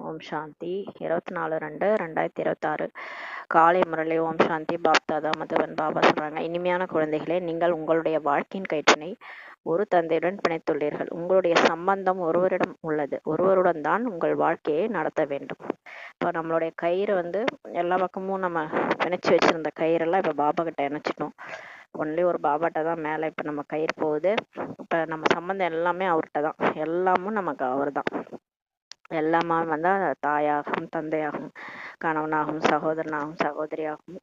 ஓம் சாந்தி 24/2/2026 காலை முரளி. ஓம் சாந்தி. பாப்தாதா மதுவன் பாபா சொல்றாங்க, இனிமையான குழந்தைகளே, நீங்கள் உங்களுடைய வாழ்க்கையின் கயிற்றினை ஒரு தந்தையுடன் பிணைத்துள்ளீர்கள். உங்களுடைய சம்பந்தம் ஒருவரிடம் உள்ளது. ஒருவருடன் தான் உங்கள் வாழ்க்கையை நடத்த வேண்டும். இப்போ நம்மளுடைய கயிறு எல்லா பக்கமும் நம்ம பிணைச்சி வச்சிருந்த கயிறெல்லாம் இப்போ பாபா கிட்ட இணைச்சிட்டோம். ஒன்லி ஒரு பாபாட்ட தான் மேலே இப்போ நம்ம கயிறு போகுது. இப்போ நம்ம சம்பந்தம் எல்லாமே அவர்கிட்ட தான். எல்லாமும் நமக்கு அவர் தான். எல்லாமே தாயாகவும் தந்தையாகவும் கணவனாகவும் சகோதரனாகவும் சகோதரியாகவும்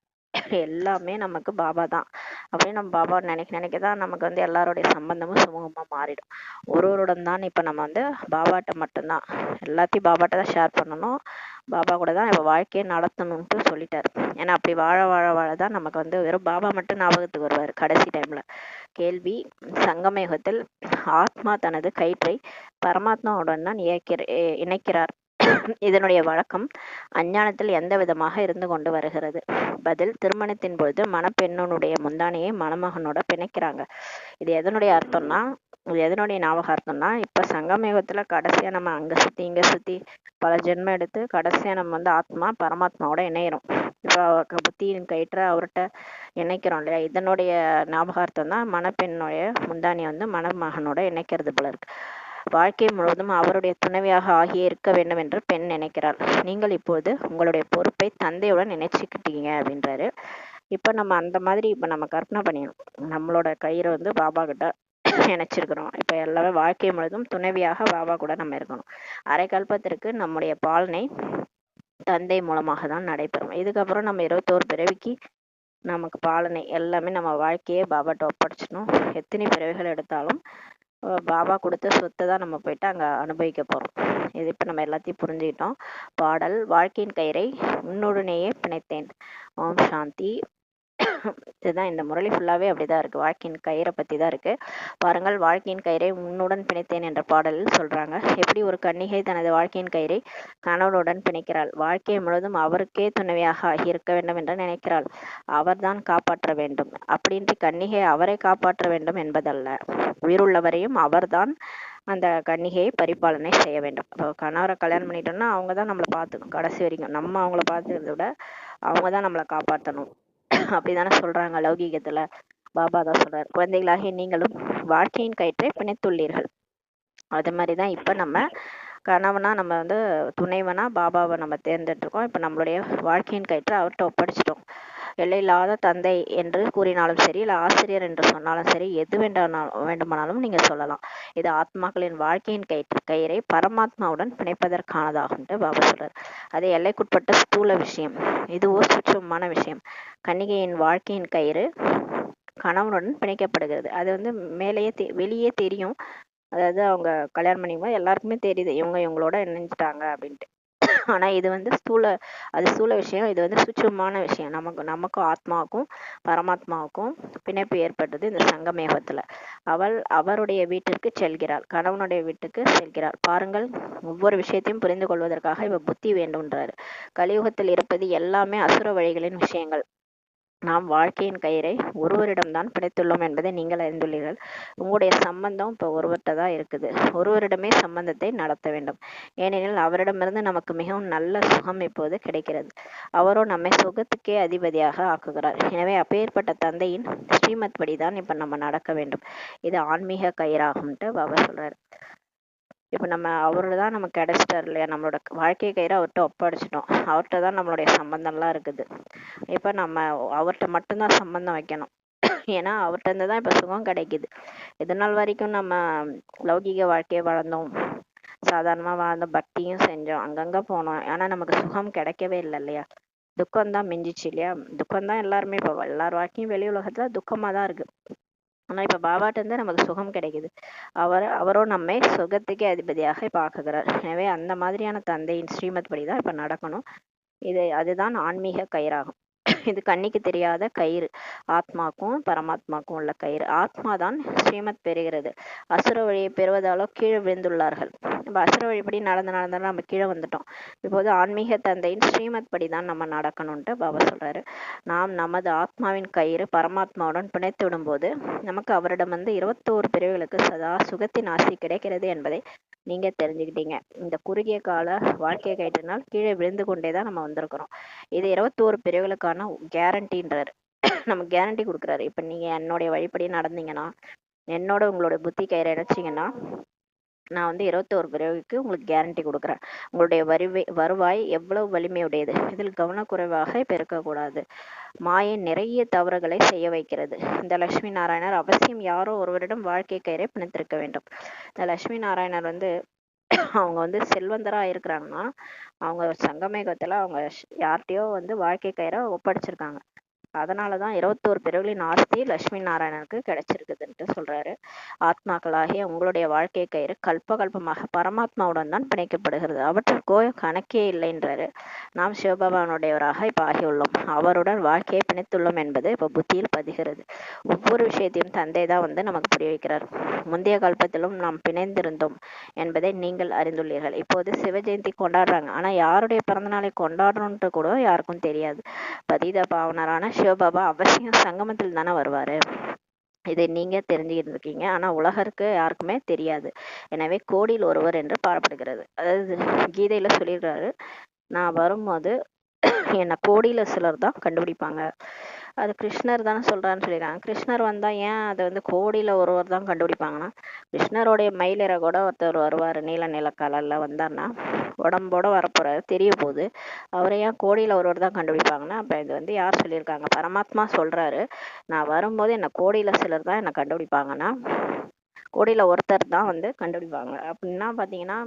எல்லாமே நமக்கு பாபா தான். அப்படின்னு நம்ம பாபா நினைக்க தான் நமக்கு எல்லாருடைய சம்பந்தமும் சுமூகமாக மாறிடும். ஒருவருடன் தான் இப்போ நம்ம பாபாட்ட மட்டும்தான் எல்லாத்தையும் பாபாட்ட தான் ஷேர் பண்ணணும். பாபா கூட தான் இப்போ வாழ்க்கையை நடத்தணும்ட்டு சொல்லிட்டாரு. ஏன்னா அப்படி வாழ வாழ வாழ தான் நமக்கு வெறும் பாபா மட்டும் ஞாபகத்துக்கு வருவார் கடைசி டைம்ல. கேள்வி: சங்கமயுகத்தில் ஆத்மா தனது கயிற்றை பரமாத்மாவுடன் தான் இணைக்கிறார். இதனுடைய வழக்கம் அஞ்ஞானத்தில் எந்த விதமாக இருந்து கொண்டு வருகிறது? பதில்: திருமணத்தின் பொழுது மணப்பெண்ணுடைய முந்தானையை மணமகனோட பிணைக்கிறாங்க. இது எதனுடைய அர்த்தம்னா, இது எதனுடைய ஞாபகார்த்தம்னா, இப்ப சங்கமயுகத்துல கடைசியா நம்ம அங்க சுத்தி இங்க சுத்தி பல ஜென்மம் எடுத்து கடைசியா நம்ம ஆத்மா பரமாத்மாவோட இணையிறோம். இப்போ புத்தியின் கயிற்ற அவர்கிட்ட இணைக்கிறோம் இல்லையா? இதனுடைய ஞாபகார்த்தம் தான் மணப்பெண்ணுடைய முந்தானி மணமகனோட இணைக்கிறது போல இருக்கு. வாழ்க்கை முழுவதும் அவருடைய துணைவியாக ஆகியே இருக்க வேண்டும் என்று பெண் நினைக்கிறாள். நீங்கள் இப்போது உங்களுடைய பொறுப்பை தந்தையுடன் நினைச்சுக்கிட்டீங்க அப்படின்றாரு. இப்ப நம்ம அந்த மாதிரி இப்ப நம்ம கற்பனை பண்ணிடணும். நம்மளோட கயிறை பாபா கிட்ட நினைச்சிருக்கிறோம். இப்ப எல்லாமே வாழ்க்கை முழுவதும் துணைவியாக பாபா கூட நம்ம இருக்கணும். அரை கல்பத்திற்கு நம்முடைய பாலனை தந்தை மூலமாக தான் நடைபெறும். இதுக்கப்புறம் நம்ம 21 பிறவிக்கு நமக்கு பாலனை எல்லாமே நம்ம வாழ்க்கையே பாபாட்ட ஒப்படைச்சிடணும். எத்தனை பிறவிகள் எடுத்தாலும் பாபா கொடுத்த சொத்தை தான் நம்ம போயிட்டு அங்கே அனுபவிக்க போகிறோம். இது இப்போ நம்ம எல்லாத்தையும் புரிஞ்சுக்கிட்டோம். பாடல்: வாழ்க்கையின் கயிறை உன்னுடனேயே பிணைத்தேன். ஓம் சாந்தி. இதுதான் இந்த முரளி ஃபுல்லாகவே அப்படிதான் இருக்குது. வாழ்க்கையின் கயிறை பற்றி தான் இருக்குது. பாருங்கள், வாழ்க்கையின் கயிறை உன்னுடன் பிணைத்தேன் என்ற பாடலில் சொல்கிறாங்க, எப்படி ஒரு கன்னிகை தனது வாழ்க்கையின் கயிறை கணவனுடன் பிணைக்கிறாள். வாழ்க்கை முழுவதும் அவருக்கே துணைவியாக ஆகியிருக்க வேண்டும் என்று நினைக்கிறாள். அவர்தான் காப்பாற்ற வேண்டும். அப்படின்றி கன்னிகை அவரை காப்பாற்ற வேண்டும் என்பதல்ல. உயிருள்ளவரையும் அவர்தான் அந்த கன்னிகையை பரிபாலனை செய்ய வேண்டும். இப்போ கணவரை கல்யாணம் பண்ணிட்டோம்னா அவங்க தான் நம்மளை பார்த்துக்கணும் கடைசி வரைக்கும். நம்ம அவங்கள பார்த்துக்கிறத விட அவங்க தான் நம்மளை காப்பாற்றணும். அப்படிதானே சொல்றாங்க லௌகீகத்துல. பாபா தான் சொல்றாரு, குழந்தைகளாகிய நீங்களும் வாழ்க்கையின் கயிற்றை பிணைத்துள்ளீர்கள். அது மாதிரிதான் இப்ப நம்ம கணவனா நம்ம துணைவனா பாபாவை நம்ம தேர்ந்தெடுத்திருக்கோம். இப்ப நம்மளுடைய வாழ்க்கையின் கயிற்றை அவர்கிட்ட ஒப்படைச்சிட்டோம். எல்லையில்லாத தந்தை என்று கூறினாலும் சரி, இல்லை ஆசிரியர் என்று சொன்னாலும் சரி, எது வேண்டுமானாலும் நீங்க சொல்லலாம். இது ஆத்மாக்களின் வாழ்க்கையின் கயிறை பரமாத்மாவுடன் பிணைப்பதற்கானதாகும் பாபா சொல்றார். அது எல்லைக்குட்பட்ட ஸ்தூல விஷயம். இதுவோ சூட்சமமான விஷயம். கன்னிகையின் வாழ்க்கையின் கயிறு கணவனுடன் பிணைக்கப்படுகிறது. அது மேலேயே வெளியே தெரியும். அதாவது அவங்க கல்யாணம் பண்ணிக்கும்போது எல்லாருக்குமே தெரியுது இவங்களோட இணைஞ்சிட்டாங்க அப்படின்ட்டு. ஆனா இது ஸ்தூல விஷயம். இது சூட்சமமான விஷயம். நமக்கும் ஆத்மாவுக்கும் பரமாத்மாவுக்கும் பிணைப்பு ஏற்பட்டது இந்த சங்கமேகத்துல. அவள் அவருடைய வீட்டிற்கு செல்கிறாள், கணவனுடைய வீட்டுக்கு செல்கிறாள். பாருங்கள், ஒவ்வொரு விஷயத்தையும் புரிந்து கொள்வதற்காக இவ புத்தி வேண்டும்ன்றாரு. கலியுகத்தில் இருப்பது எல்லாமே அசுர வழிகளின் விஷயங்கள். நாம் வாழ்க்கையின் கயிறை ஒருவரிடம்தான் பிணைத்துள்ளோம் என்பதை நீங்கள் அறிந்துள்ளீர்கள். உங்களுடைய சம்பந்தம் இப்போ ஒருவர்கிட்ட தான் இருக்குது. ஒருவரிடமே சம்பந்தத்தை நடத்த வேண்டும். ஏனெனில் அவரிடமிருந்து நமக்கு மிகவும் நல்ல சுகம் இப்போது கிடைக்கிறது. அவரோ நம்மை சுகத்துக்கே அதிபதியாக ஆக்குகிறார். எனவே அப்பேற்பட்ட தந்தையின் ஸ்ரீமத் படிதான் இப்ப நம்ம நடக்க வேண்டும். இது ஆன்மீக கயிறாகும்ட்டு பாபா சொல்றாரு. இப்போ நம்ம அவரு தான் நமக்கு கிடைச்சிட்டாரு இல்லையா? நம்மளோட வாழ்க்கை கயிறை அவர்கிட்ட ஒப்படைச்சிட்டோம். அவர்கிட்ட தான் நம்மளுடைய சம்பந்தம்லாம் இருக்குது. இப்போ நம்ம அவர்கிட்ட மட்டும்தான் சம்பந்தம் வைக்கணும். ஏன்னா அவர்கிட்ட இருந்து தான் இப்போ சுகம் கிடைக்குது. இது நாள் வரைக்கும் நம்ம லௌகீக வாழ்க்கையை வளர்ந்தோம், சாதாரணமாக வாழ்ந்த பக்தியும் செஞ்சோம், அங்கங்கே போனோம். ஆனால் நமக்கு சுகம் கிடைக்கவே இல்லை இல்லையா? துக்கம்தான் மிஞ்சிச்சு இல்லையா? துக்கம்தான் எல்லாருமே இப்போ எல்லார் வாழ்க்கையும் வெளி உலகத்துல துக்கமாக தான் இருக்கு. ஆனா இப்ப பாபாட்ட இருந்து நமக்கு சுகம் கிடைக்குது. அவரோ நம்மை சுகத்துக்கே அதிபதியாக இப்ப ஆக்குகிறார். எனவே அந்த மாதிரியான தந்தையின் ஸ்ரீமத் படிதான் இப்ப நடக்கணும். அதுதான் ஆன்மீக கயிறாகும். இது கண்ணிக்கு தெரியாத கயிறு, ஆத்மாக்கும் பரமாத்மாக்கும் உள்ள கயிறு. ஆத்மா தான் ஸ்ரீமத் பெறுகிறது. அசுர வழியை பெறுவதாலோ கீழே விழுந்துள்ளார்கள். நம்ம அசுர வழிப்படி நடந்தாலும் நம்ம கீழே வந்துட்டோம். இப்போது ஆன்மீக தந்தையின் ஸ்ரீமத் படி தான் நம்ம நடக்கணும்ட்டு பாபா சொல்றாரு. நாம் நமது ஆத்மாவின் கயிறு பரமாத்மாவுடன் பிணைத்து விடும்போது நமக்கு அவரிடம் 21 பிறவிகளுக்கு சதா சுகத்தின் ஆசி கிடைக்கிறது என்பதை நீங்க தெரிஞ்சுக்கிட்டீங்க. இந்த குறுகிய கால வாழ்க்கை கயிற்றினால் கீழே விழுந்து கொண்டேதான் நம்ம வந்திருக்கிறோம். இது 21 பிரிவுகளுக்கான கேரண்டின்றாரு. நம்ம கேரண்டி கொடுக்குறாரு. இப்ப நீங்க என்னுடைய வழிப்படி நடந்தீங்கன்னா, என்னோட உங்களோட புத்தி கயிறை இணைச்சிங்கன்னா, நான் 21 பிறவிக்கு உங்களுக்கு கேரண்டி கொடுக்குறேன். உங்களுடைய வருவாய் எவ்வளவு வலிமையுடையது, இதில் கவனக்குறைவாக பெருக்கக்கூடாது. மாயை நிறைய தவறுகளை செய்ய வைக்கிறது. இந்த லட்சுமி நாராயணர் அவசியம் யாரோ ஒருவரிடம் வாழ்க்கை கயிறை பிணைத்திருக்க வேண்டும். இந்த லட்சுமி நாராயணர் அவங்க செல்வந்தரா இருக்கிறாங்கன்னா, அவங்க சங்கமேகத்துல அவங்க யார்கிட்டயோ வாழ்க்கை கயிறை ஒப்படைச்சிருக்காங்க. அதனாலதான் 21 பிறவிகளின் ஆஸ்தி லட்சுமி நாராயணனுக்கு கிடைச்சிருக்குதுன்ட்டு சொல்றாரு. ஆத்மாக்களாகிய உங்களுடைய வாழ்க்கை கயிறு கல்பமாக பரமாத்மாவுடன் தான் பிணைக்கப்படுகிறது. அவற்றுக்கோ கணக்கே இல்லைன்றாரு. நாம் சிவபகவானுடையவராக இப்ப ஆகியுள்ளோம். அவருடன் வாழ்க்கையை பிணைத்துள்ளோம் என்பது இப்ப புத்தியில் பதிகிறது. ஒவ்வொரு விஷயத்தையும் தந்தை தான் நமக்கு புரிய வைக்கிறார். முந்தைய கல்பத்திலும் நாம் பிணைந்திருந்தோம் என்பதை நீங்கள் அறிந்துள்ளீர்கள். இப்போது சிவ ஜெயந்தி கொண்டாடுறாங்க. ஆனா யாருடைய பிறந்த நாளை கொண்டாடுறோன்ட்டு கூட யாருக்கும் தெரியாது. பதித பாவனரான சிவபாபா அவசியம் சங்கமத்தில் தானே வருவாரு. இதை நீங்க தெரிஞ்சுக்கிட்டு இருக்கீங்க. ஆனா உலகருக்கு யாருக்குமே தெரியாது. எனவே கோடியில் ஒருவர் என்று பாடப்படுகிறது. அதாவது கீதையில சொல்லிடுறாரு, நான் வரும்போது என்ன கோடியில சிலர் தான் கண்டுபிடிப்பாங்க. அது கிருஷ்ணர் தானே சொல்றாருன்னு சொல்லிடுறாங்க. கிருஷ்ணர் வந்தா ஏன் அதை கோடியில ஒருவர் தான் கண்டுபிடிப்பாங்கன்னா, கிருஷ்ணருடைய மயிலிற கூட ஒருத்தர் வருவாரு, நீல கலர்ல வந்தார்னா உடம்போட வரப்போறாரு, தெரிய போகுது. அவரை ஏன் கோடியில ஒருவர் தான் கண்டுபிடிப்பாங்கன்னா, அப்ப இது யார் சொல்லியிருக்காங்க? பரமாத்மா சொல்றாரு, நான் வரும்போது என்ன கோடியில சிலர் தான் என்ன கண்டுபிடிப்பாங்கன்னா, கோடியில ஒருத்தர் தான் கண்டுபிடிப்பாங்க. அப்படின்னா பாத்தீங்கன்னா,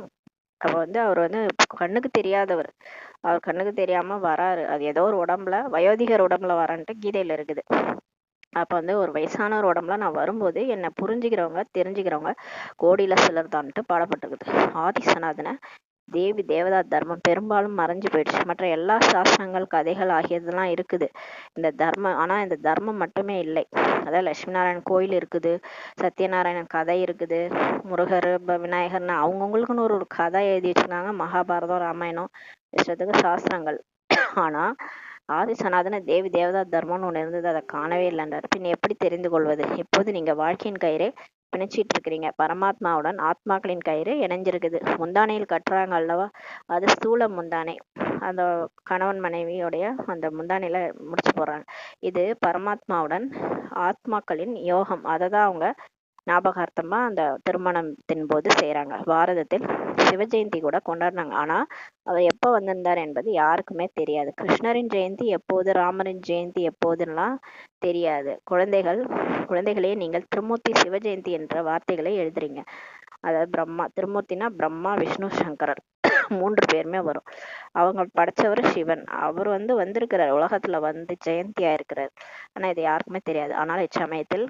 அப்ப அவர் கண்ணுக்கு தெரியாதவர். அவர் கண்ணுக்கு தெரியாம வராரு. அது ஏதோ ஒரு உடம்புல, வயோதிகர் உடம்புல வரன்ட்டு கீதையில இருக்குது. அப்ப ஒரு வயசானவர் உடம்புல நான் வரும்போது என்னை புரிஞ்சுக்கிறவங்க தெரிஞ்சுக்கிறவங்க கோடியில சிலர் தான்ட்டு பாடப்பட்டிருக்குது. ஆதி சனாதன தேவி தேவதா தர்மம் பெரும்பாலும் மறைஞ்சு போயிடுச்சு. மற்ற எல்லா சாஸ்திரங்கள் கதைகள் ஆகியதெல்லாம் இருக்குது இந்த தர்மம். ஆனா இந்த தர்மம் மட்டுமே இல்லை. அதாவது லட்சுமி நாராயணன் கோயில் இருக்குது, சத்யநாராயணன் கதை இருக்குது, முருகர் விநாயகர்னு அவங்கவுங்களுக்குன்னு ஒரு கதை எழுதி வச்சிருக்காங்க. மகாபாரதம் ராமாயணம் இஷ்டத்துக்கு சாஸ்திரங்கள். ஆனா ஆதி சனாதன தேவி தேவதா தர்மம்னு ஒண்ணு இருந்தது, அதை காணவே இல்லைன்றார். பின் எப்படி தெரிந்து கொள்வது? இப்போது நீங்க வாழ்க்கையின் கயிறை பிணைச்சிட்டு இருக்கிறீங்க. பரமாத்மாவுடன் ஆத்மாக்களின் கயிறு இணைஞ்சிருக்குது. முந்தானையில் கட்டுறாங்க அல்லவா, அது ஸ்தூல முந்தானை. அந்த கணவன் மனைவியோடைய அந்த முந்தானையில முடிச்சு போடுறாங்க. இது பரமாத்மாவுடன் ஆத்மாக்களின் யோகம். அதை தான் அவங்க ஞாபகார்த்தமா அந்த திருமணத்தின் போது செய்யறாங்க. பாரதத்தில் சிவ ஜெயந்தி கூட கொண்டாடினாங்க. ஆனா அவர் எப்ப வந்திருந்தார் என்பது யாருக்குமே தெரியாது. கிருஷ்ணரின் ஜெயந்தி எப்போது, ராமரின் ஜெயந்தி எப்போதுலாம் தெரியாது. குழந்தைகளே, நீங்கள் திருமூர்த்தி சிவ ஜெயந்தி என்ற வார்த்தைகளை எழுதுறீங்க. அதாவது பிரம்மா, திருமூர்த்தினா பிரம்மா விஷ்ணு சங்கரர் 3 பேருமே வரும். அவங்க படைச்சவர் சிவன். அவர் வந்திருக்கிறார், உலகத்துல ஜெயந்தியா இருக்கிறார். ஆனா இது யாருக்குமே தெரியாது. ஆனால் இச்சமயத்தில்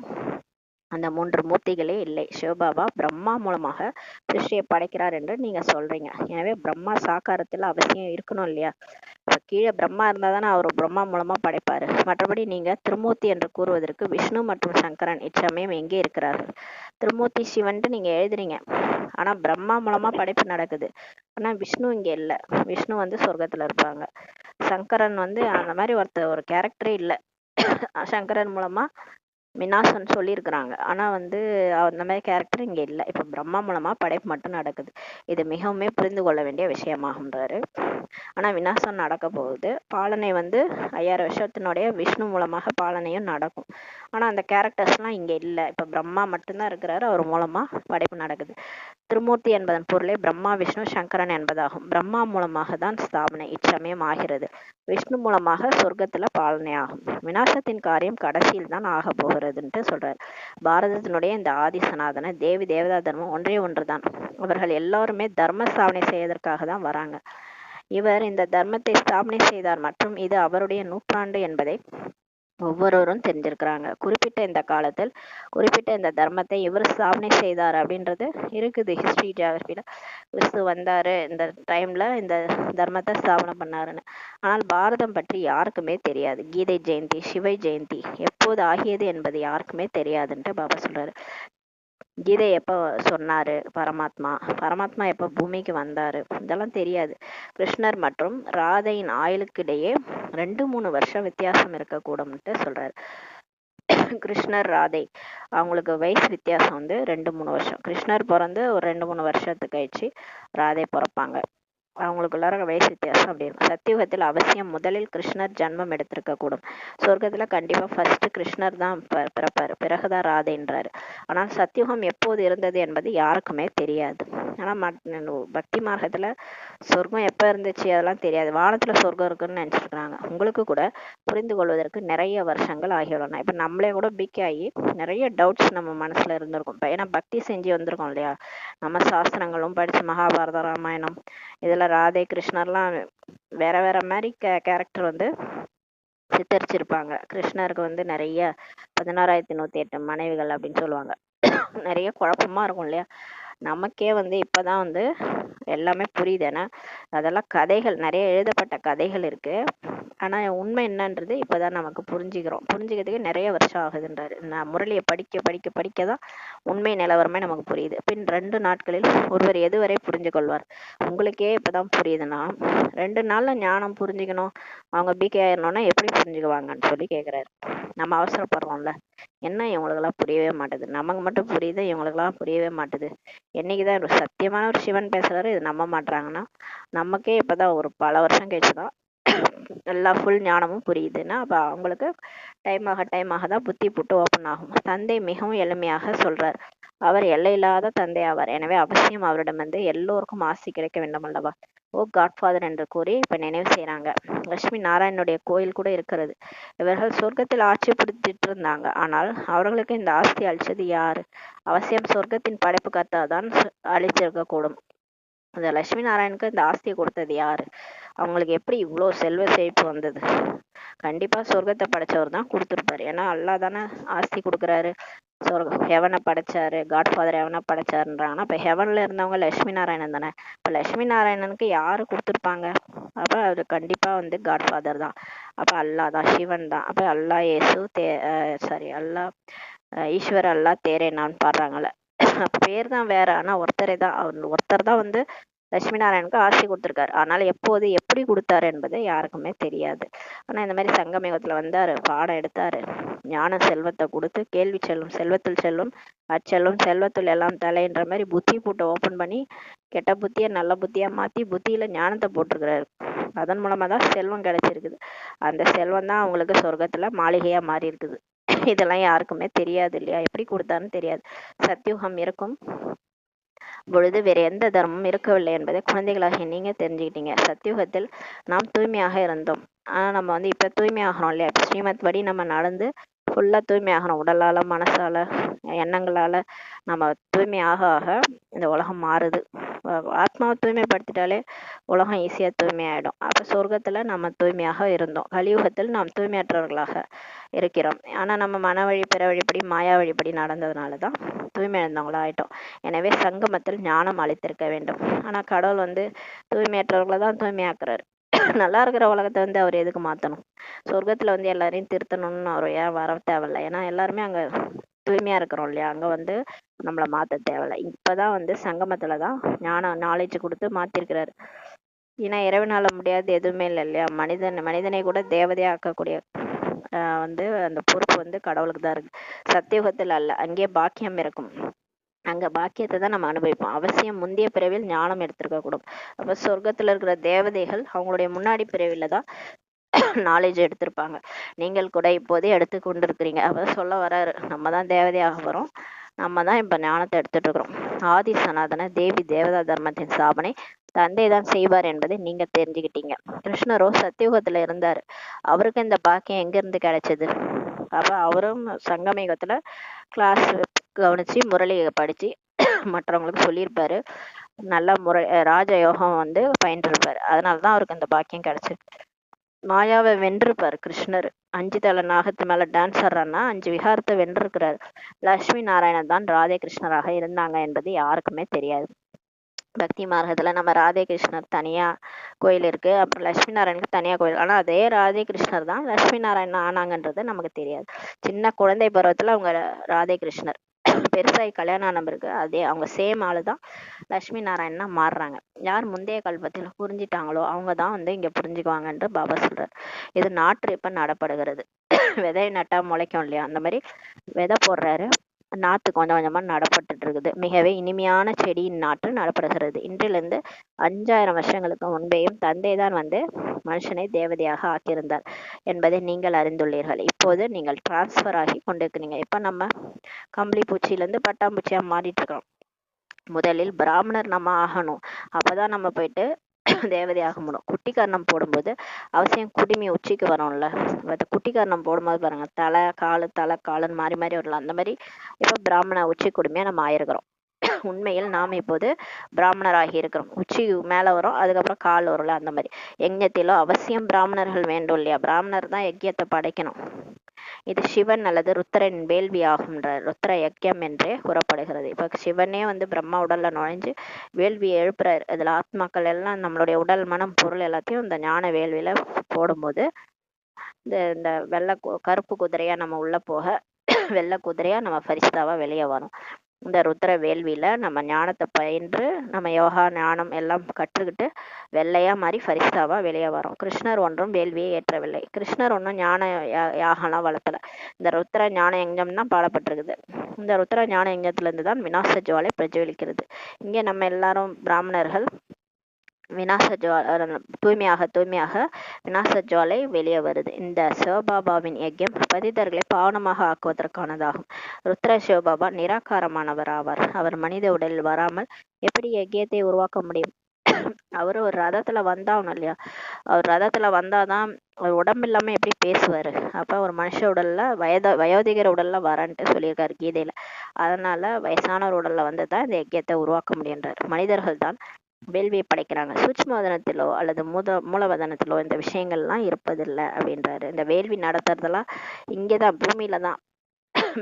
அந்த 3 மூர்த்திகளே இல்லை. சிவபாபா பிரம்மா மூலமாக சிருஷ்டியை படைக்கிறார் என்று நீங்க சொல்றீங்க. எனவே பிரம்மா சாக்காரத்துல அவசியம் இருக்கணும் இல்லையா? கீழே பிரம்மா இருந்தா தானே அவர் பிரம்மா மூலமா படைப்பாரு. மற்றபடி நீங்க திருமூர்த்தி என்று கூறுவதற்கு விஷ்ணு மற்றும் சங்கரன் இச்சமயம் எங்கே இருக்கிறார்கள்? திருமூர்த்தி சிவன்ட்டு நீங்க எழுதுறீங்க, ஆனா பிரம்மா மூலமா படைப்பு நடக்குது. ஆனா விஷ்ணு இங்க இல்ல. விஷ்ணு சொர்க்கத்துல இருப்பாங்க. சங்கரன் அந்த மாதிரி ஒரு கேரக்டரே இல்லை. சங்கரன் மூலமா விநாசன் சொல்லியிருக்கிறாங்க. ஆனா அந்த மாதிரி கேரக்டர் இங்க இல்லை. இப்ப பிரம்மா மூலமா படைப்பு மட்டும் நடக்குது. இது மிகவுமே புரிந்து கொள்ள வேண்டிய விஷயமாகுன்றாரு. ஆனா விநாசம் நடக்க போகுது. பாலனை 5000 வருஷத்தினுடைய விஷ்ணு மூலமாக பாலனையும் நடக்கும். ஆனா அந்த கேரக்டர்ஸ் எல்லாம் இங்க இல்லை. இப்ப பிரம்மா மட்டும்தான் இருக்கிறாரு, அவர் மூலமா படைப்பு நடக்குது. திருமூர்த்தி என்பதன் பொருளே பிரம்மா விஷ்ணு சங்கரன் என்பதாகும். பிரம்மா மூலமாக தான் ஸ்தாபனை இச்சமயம் ஆகிறது. விஷ்ணு மூலமாக சொர்க்கத்துல பாலனை ஆகும். விநாசத்தின் காரியம் கடைசியில் தான் ஆக போகிறதுன்ட்டு சொல்றாரு. பாரதத்தினுடைய இந்த ஆதி சனாதன தேவி தேவதா தர்மம் ஒன்றே ஒன்றுதான். அவர்கள் எல்லாருமே தர்ம ஸ்தாபனை செய்வதற்காக தான் வராங்க. இவர் இந்த தர்மத்தை ஸ்தாபனை செய்தார் மற்றும் இது அவருடைய நூற்றாண்டு என்பதை ஒவ்வொருவரும் தெரிஞ்சிருக்கிறாங்க. குறிப்பிட்ட இந்த காலத்தில் குறிப்பிட்ட இந்த தர்மத்தை இவர் ஸ்தாபனை செய்தார் அப்படின்றது இருக்குது ஹிஸ்டரி ஜியாகிரபியில். கிறிஸ்து வந்தாரு இந்த டைம்ல இந்த தர்மத்தை ஸ்தாபனை பண்ணாருன்னு. ஆனால் பாரதம் பற்றி யாருக்குமே தெரியாது. கீதை ஜெயந்தி, சிவை ஜெயந்தி எப்போது ஆகியது என்பது யாருக்குமே தெரியாதுன்ட்டு பாபா சொல்றாரு. கீதை எப்போ சொன்னாரு பரமாத்மா, பரமாத்மா எப்போ பூமிக்கு வந்தாரு, இதெல்லாம் தெரியாது. கிருஷ்ணர் மற்றும் ராதையின் ஆயுளுக்கிடையே 2-3 வருஷம் வித்தியாசம் இருக்கக்கூடும்ட்டு சொல்றாரு. கிருஷ்ணர் ராதை அவங்களுக்கு வயசு வித்தியாசம் வந்து 2-3 வருஷம். கிருஷ்ணர் பிறந்து ஒரு 2-3 வருஷத்துக்கு கழிச்சு ராதை பிறப்பாங்க. அவங்களுக்குள்ளார வயசு வித்தியாசம் அப்படி இருக்கும். சத்தியுகத்தில் அவசியம் முதலில் கிருஷ்ணர் ஜன்மம் எடுத்திருக்க கூடும். சொர்க்கத்துல கண்டிப்பா ஃபர்ஸ்ட் கிருஷ்ணர் தான் பிறப்பாரு, பிறகுதான் ராதைன்றாரு. ஆனால் சத்தியுகம் எப்போது இருந்தது என்பது யாருக்குமே தெரியாது. ஆனா பக்தி மார்க்கத்துல சொர்க்கம் எப்ப இருந்துச்சு அதெல்லாம் தெரியாது. வானத்துல சொர்க்கம் இருக்குன்னு நினைச்சிருக்காங்க. உங்களுக்கு கூட புரிந்து கொள்வதற்கு நிறைய வருஷங்கள் ஆகியுள்ளன. இப்ப நம்மளே கூட பிக் ஆகி நிறைய டவுட்ஸ் நம்ம மனசுல இருந்திருக்கும். ஏன்னா பக்தி செஞ்சு வந்திருக்கோம் இல்லையா. நம்ம சாஸ்திரங்களும் படிச்சு மகாபாரதம், ராமாயணம், இதுல ராதே கிருஷ்ணர்லாம் வேற வேற மாதிரி கேரக்டர் வந்து சித்தரிச்சிருப்பாங்க. கிருஷ்ணருக்கு வந்து நிறைய 16,108 மனைவிகள் அப்படின்னு சொல்லுவாங்க. நிறைய குழப்பமா இருக்கும் இல்லையா. நமக்கே வந்து இப்பதான் வந்து எல்லாமே புரியுது. ஏன்னா அதெல்லாம் கதைகள், நிறைய எழுதப்பட்ட கதைகள் இருக்கு. ஆனா உண்மை என்னன்றது இப்பதான் நமக்கு புரிஞ்சுக்கிறோம். புரிஞ்சுக்கிறதுக்கு நிறைய வருஷம் ஆகுதுன்றாரு. நான் முரளியை படிக்க படிக்க படிக்கதான் உண்மை நிலவரமே நமக்கு புரியுது. பின் 2 நாட்களில் ஒருவர் எதுவரை புரிஞ்சு கொள்வார். உங்களுக்கே இப்பதான் புரியுதுன்னா 2 நாள்ல ஞானம் புரிஞ்சுக்கணும், அவங்க பிகே ஆயிரணும்னா எப்படி புரிஞ்சுக்குவாங்கன்னு சொல்லி கேக்குறாரு. நம்ம அவசரப்படுறோம்ல. என்ன இவங்களுக்கெல்லாம் புரியவே மாட்டுது, நமக்கு மட்டும் புரியுது, இவங்களுக்கெல்லாம் புரியவே மாட்டுது. என்னைக்குதான் ஒரு சத்தியமான ஒரு சிவன் பேசுறாரு, இது நம்ப மாட்டாங்கன்னா நமக்கே இப்பதான் ஒரு பல வருஷம் கழிச்சுதான் எல்லா ஃபுல் ஞானமும் புரியுதுன்னா அப்ப அவங்களுக்கு டைம் ஆக தான் புத்தி புட்டு ஓப்பன் ஆகும். தந்தை மிகவும் எளிமையாக சொல்றார். அவர் எல்லையில்லாத தந்தை ஆவார். எனவே அவசியம் அவரிடம் வந்து எல்லோருக்கும் ஆசி கிடைக்க வேண்டும் அல்லவா. ஓ காட்ஃபாதர் என்று கூறி இப்ப நினைவு செய்யறாங்க. லட்சுமி நாராயணனுடைய கோயில் கூட இருக்கிறது. இவர்கள் சொர்க்கத்தில் ஆட்சி புரிஞ்சிட்டு இருந்தாங்க. ஆனால் அவர்களுக்கு இந்த ஆஸ்தி அளிச்சது யாரு? அவசியம் சொர்க்கத்தின் படைப்பு கர்த்தா தான் அழிச்சிருக்க கூடும். இந்த லட்சுமி நாராயணுக்கு இந்த ஆஸ்தியை கொடுத்தது யாரு? அவங்களுக்கு எப்படி இவ்வளோ செல்வ செழிப்பு வந்தது? கண்டிப்பா சொர்க்கத்தை படைச்சவர் தான் கொடுத்துருப்பாரு. ஏன்னா அல்லாஹ் தானே ஆஸ்தி கொடுக்குறாரு. ஹெவனை படைச்சாரு, காட்ஃபாதர் ஹெவனை படைச்சாருன்றாங்கன்னா அப்ப ஹெவன்ல இருந்தவங்க லட்சுமி நாராயணன் தானே. இப்ப லட்சுமி நாராயணனுக்கு யாரு கொடுத்துருப்பாங்க? அப்ப அவரு கண்டிப்பா வந்து காட்ஃபாதர் தான். அப்ப அல்லாஹ் தான், சிவன் தான். அப்ப அல்லாஹ் இயேசு அல்லாஹ் ஈஸ்வர் அல்லாஹ் தேரே நான் பாடுறாங்கல்ல. பேர் தான் வேற, ஆனா ஒருத்தரே தான். அவர் ஒருத்தர் தான் வந்து லட்சுமி நாராயணுக்கு ஆசி கொடுத்திருக்காரு. ஆனால் எப்போது எப்படி கொடுத்தாரு என்பது யாருக்குமே தெரியாது. ஆனா இந்த மாதிரி சங்கமயுகத்துல வந்தாரு, பாடம் எடுத்தாரு, ஞான செல்வத்தை கொடுத்து கேள்வி செல்வம் செல்வத்தில் செல்வம் அச்செல்வம் செல்வத்தில் எல்லாம் தலைன்ற மாதிரி புத்தி பூட்டை ஓபன் பண்ணி கெட்ட புத்திய நல்ல புத்தியா மாத்தி புத்தியில ஞானத்தை போட்டிருக்கிறாரு. அதன் மூலமா தான் செல்வம் கிடைச்சிருக்குது. அந்த செல்வம் தான் அவங்களுக்கு சொர்க்கத்துல மாளிகையா மாறி இருக்குது. இதெல்லாம் யாருக்குமே தெரியாது இல்லையா. எப்படி கொடுத்தாருன்னு தெரியாது. சத்தியுகம் இருக்கும் பொழுது வேறு எந்த தர்மமும் இருக்கவில்லை என்பதை குழந்தைகளாகிய நீங்க தெரிஞ்சுக்கிட்டீங்க. சத்தியுகத்தில் நாம் தூய்மையாக இருந்தோம். ஆனா நம்ம வந்து இப்ப தூய்மையாகிறோம் இல்லையா. இப்ப ஸ்ரீமத் படி நம்ம நடந்து ஃபுல்லா தூய்மையாகணும். உடலால, மனசால, எண்ணங்களால நம்ம தூய்மையாக ஆக இந்த உலகம் மாறுது. ஆத்மாவை தூய்மைப்படுத்திட்டாலே உலகம் ஈஸியா தூய்மையாயிடும். அப்ப சொர்க்கத்துல நம்ம தூய்மையாக இருந்தோம். கலியுகத்தில் நாம் தூய்மையற்றவர்களாக இருக்கிறோம். ஆனா நம்ம மன வழி பிற வழிப்படி மாயா வழிப்படி நடந்ததுனாலதான் தூய்மை இழந்தவங்களா ஆயிட்டோம். எனவே சங்கமத்தில் ஞானம் அளித்திருக்க வேண்டும். ஆனா கடவுள் வந்து தூய்மையற்றவர்களை தான் தூய்மையாக்குறாரு. நல்லா இருக்கிற உலகத்தை வந்து அவர் எதுக்கு மாத்தணும்? சொர்க்கத்துல வந்து எல்லாரையும் திருத்தணும்னு அவர் ஏன் வர தேவையில்லை. ஏன்னா எல்லாருமே அங்க தூய்மையா இருக்கிறோம் இல்லையா. அங்க வந்து நம்மளை மாத்த தேவையில்லை. இப்பதான் வந்து சங்கமத்துலதான் நாலேஜ் கொடுத்து மாத்திருக்கிறாரு. ஏன்னா இறைவனால முடியாது எதுவுமே இல்லை இல்லையா. மனிதனை கூட தேவதையா ஆக்கக்கூடிய வந்து அந்த பொறுப்பு வந்து கடவுளுக்கு தான் இருக்கு. சத்தியுகத்தில் அல்ல. அங்கே பாக்கியம் இருக்கும். அங்க பாக்கியத்தை தான் நம்ம அனுபவிப்போம். அவசியம் முந்தைய பிறவியில் ஞானம் எடுத்திருக்க கூடும். அப்ப சொர்க்கத்துல இருக்கிற தேவதைகள் அவங்களுடைய முன்னாடி பிறவில தான் நாலேஜ் எடுத்திருப்பாங்க. நீங்கள் கூட இப்போதே எடுத்து கொண்டு இருக்கிறீங்க. அப்ப சொல்ல வராரு, நம்ம தான் தேவதையாக வரோம், நம்ம தான் இப்ப ஞானத்தை எடுத்துட்டு இருக்கிறோம். ஆதி சனாதன தேவி தேவதா தர்மத்தின் ஸ்தாபனை தந்தை தான் செய்வார் என்பதை நீங்க தெரிஞ்சுக்கிட்டீங்க. கிருஷ்ணரோ சத்தியுகத்துல இருந்தாரு. அவருக்கு இந்த பாக்கியம் எங்க இருந்து கிடைச்சது? அப்ப அவரும் சங்கமயுகத்துல கிளாஸ் கவனிச்சு முரளியை படிச்சு மற்றவங்களுக்கு சொல்லியிருப்பாரு. நல்ல ராஜ யோகம் வந்து பயின்றிருப்பாரு. அதனாலதான் அவருக்கு அந்த பாக்கியம் கிடைச்சிருக்கு. மாயாவை வென்றிருப்பாரு கிருஷ்ணர். 5 தலை நாகத்து மேல டான்ஸ் ஆடுறான்னா 5 விகாரத்தை வென்றிருக்கிறாரு. லட்சுமி நாராயணன் தான் ராதே கிருஷ்ணராக இருந்தாங்க என்பது யாருக்குமே தெரியாது. பக்தி மார்க்கத்துல நம்ம ராதே கிருஷ்ணர் தனியா கோயில் இருக்கு, அப்புறம் லட்சுமி நாராயணுக்கு தனியா கோயில். ஆனா அதே ராதே கிருஷ்ணர் தான் லட்சுமி நாராயணன் ஆனாங்கன்றது நமக்கு தெரியாது. சின்ன குழந்தை பருவத்துல அவங்க ராதே கிருஷ்ணர், பெருசாகி கல்யாணம் ஆன பிறகு அதே அவங்க சேம் ஆளு தான் லட்சுமி நாராயணனா மாறுறாங்க. யார் முந்தைய கல்பத்தில் புரிஞ்சிட்டாங்களோ அவங்க தான் வந்து இங்க புரிஞ்சுக்குவாங்கன்ற பாபா சொல்றாரு. இது நாற்று இப்ப நடப்படுகிறது. விதை நட்டா முளைக்கும் இல்லையா, அந்த மாதிரி விதை போடுறாரு. நாத்து கொஞ்சம் கொஞ்சமா நடப்பட்டு இருக்குது. மிகவே இனிமையான செடியின் நாற்று நடப்படுகிறது. இன்றிலிருந்து 5000 வருஷங்களுக்கு முன்பேயும் தந்தை தான் வந்து மனுஷனை தேவதையாக ஆக்கியிருந்தார் என்பதை நீங்கள் அறிந்துள்ளீர்கள். இப்போது நீங்கள் டிரான்ஸ்ஃபர் ஆகி கொண்டிருக்கிறீங்க. இப்ப நம்ம கம்பளி பூச்சியிலேருந்து பட்டாம்பூச்சியா மாறிட்டு இருக்கோம். முதலில் பிராமணர் நம்ம ஆகணும், அப்பதான் நம்ம போயிட்டு தேவதையாக முடியும். குட்டி கர்ணம் போடும்போது அவசியம் குடுமி உச்சிக்கு வரும்ல, குட்டி கர்ணம் போடும்போது பாருங்க தலை காலுன்னு மாறி மாறி வரலாம். அந்த மாதிரி இப்ப பிராமண உச்சி குடுமையா நம்ம ஆயிருக்கிறோம். உண்மையில் நாம் இப்போது பிராமணராகி இருக்கிறோம். உச்சி மேல வரும், அதுக்கப்புறம் கால் வரும்ல, அந்த மாதிரி யஜ்ஞத்திலோ அவசியம் பிராமணர்கள் வேண்டும் இல்லையா. பிராமணர் தான் யஜ்யத்தை படைக்கணும். இது சிவன் அல்லது ருத்ரன் வேள்வி ஆகும்ன்ற ருத்ர யஜ்யம் என்றே கூறப்படுகிறது. இப்ப சிவனே வந்து பிரம்மா உடல்ல நுழைஞ்சு வேள்வியை எழுப்புறாரு. அதுல ஆத்மாக்கள் எல்லாம் நம்மளுடைய உடல் மனம் பொருள் எல்லாத்தையும் இந்த ஞான வேள்வியில போடும்போது இந்த கருப்பு குதிரையா நம்ம உள்ள போக வெள்ளை குதிரையா நம்ம ஃபரிஸ்தாவா வெளியே வரும். இந்த ருத்ர வேள்வியில நம்ம ஞானத்தை பயின்று நம்ம யோகா ஞானம் எல்லாம் கற்றுக்கிட்டு வெள்ளையா மாதிரி ஃபரிஸ்தாவா வெளியே வரும். கிருஷ்ணர் ஒன்றும் வேள்வியை ஏற்றவில்லை. கிருஷ்ணர் ஒன்றும் ஞான யாகம்லாம் வளர்த்தல. இந்த ருத்ர ஞான யஜ்ஞம் தான் பாடப்பட்டிருக்குது. இந்த ருத்ர ஞான யஜ்ஞத்துல இருந்து தான் விநாச ஜுவாலை பிரஜ்வலிக்கிறது. இங்கே நம்ம எல்லாரும் பிராமணர்கள் விநாச தூய்மையாக விநாச ஜுவாலை வெளியே வருது. இந்த சிவபாபாவின் யஜ்யம் பதிதர்களை பாவனமாக ஆக்குவதற்கானதாகும். ருத்ர சிவபாபா நிராகாரமானவர் ஆவார். அவர் மனித உடலில் வராமல் எப்படி யஜ்யத்தை உருவாக்க முடியும்? அவரு ஒரு ரதத்துல வந்தாகணும் இல்லையா. அவர் ரதத்துல வந்தாதான் அவர் உடம்பு இல்லாம எப்படி பேசுவாரு. அப்ப ஒரு மனுஷ உடல்ல வயோதிகர உடல்ல வரன்ட்டு சொல்லியிருக்காரு கீதையில. அதனால வயசானவர் உடல்ல வந்துதான் இந்த யஜ்யத்தை உருவாக்க முடியுன்றார். மனிதர்கள் தான் வேள்வியை படைக்கிறாங்க. சூட்சுமவதனத்திலோ அல்லது மூலவதனத்திலோ இந்த விஷயங்கள்லாம் இருப்பதில்லை அப்படின்றாரு. இந்த வேள்வி நடத்துறதெல்லாம் இங்கேதான் பூமியில தான்,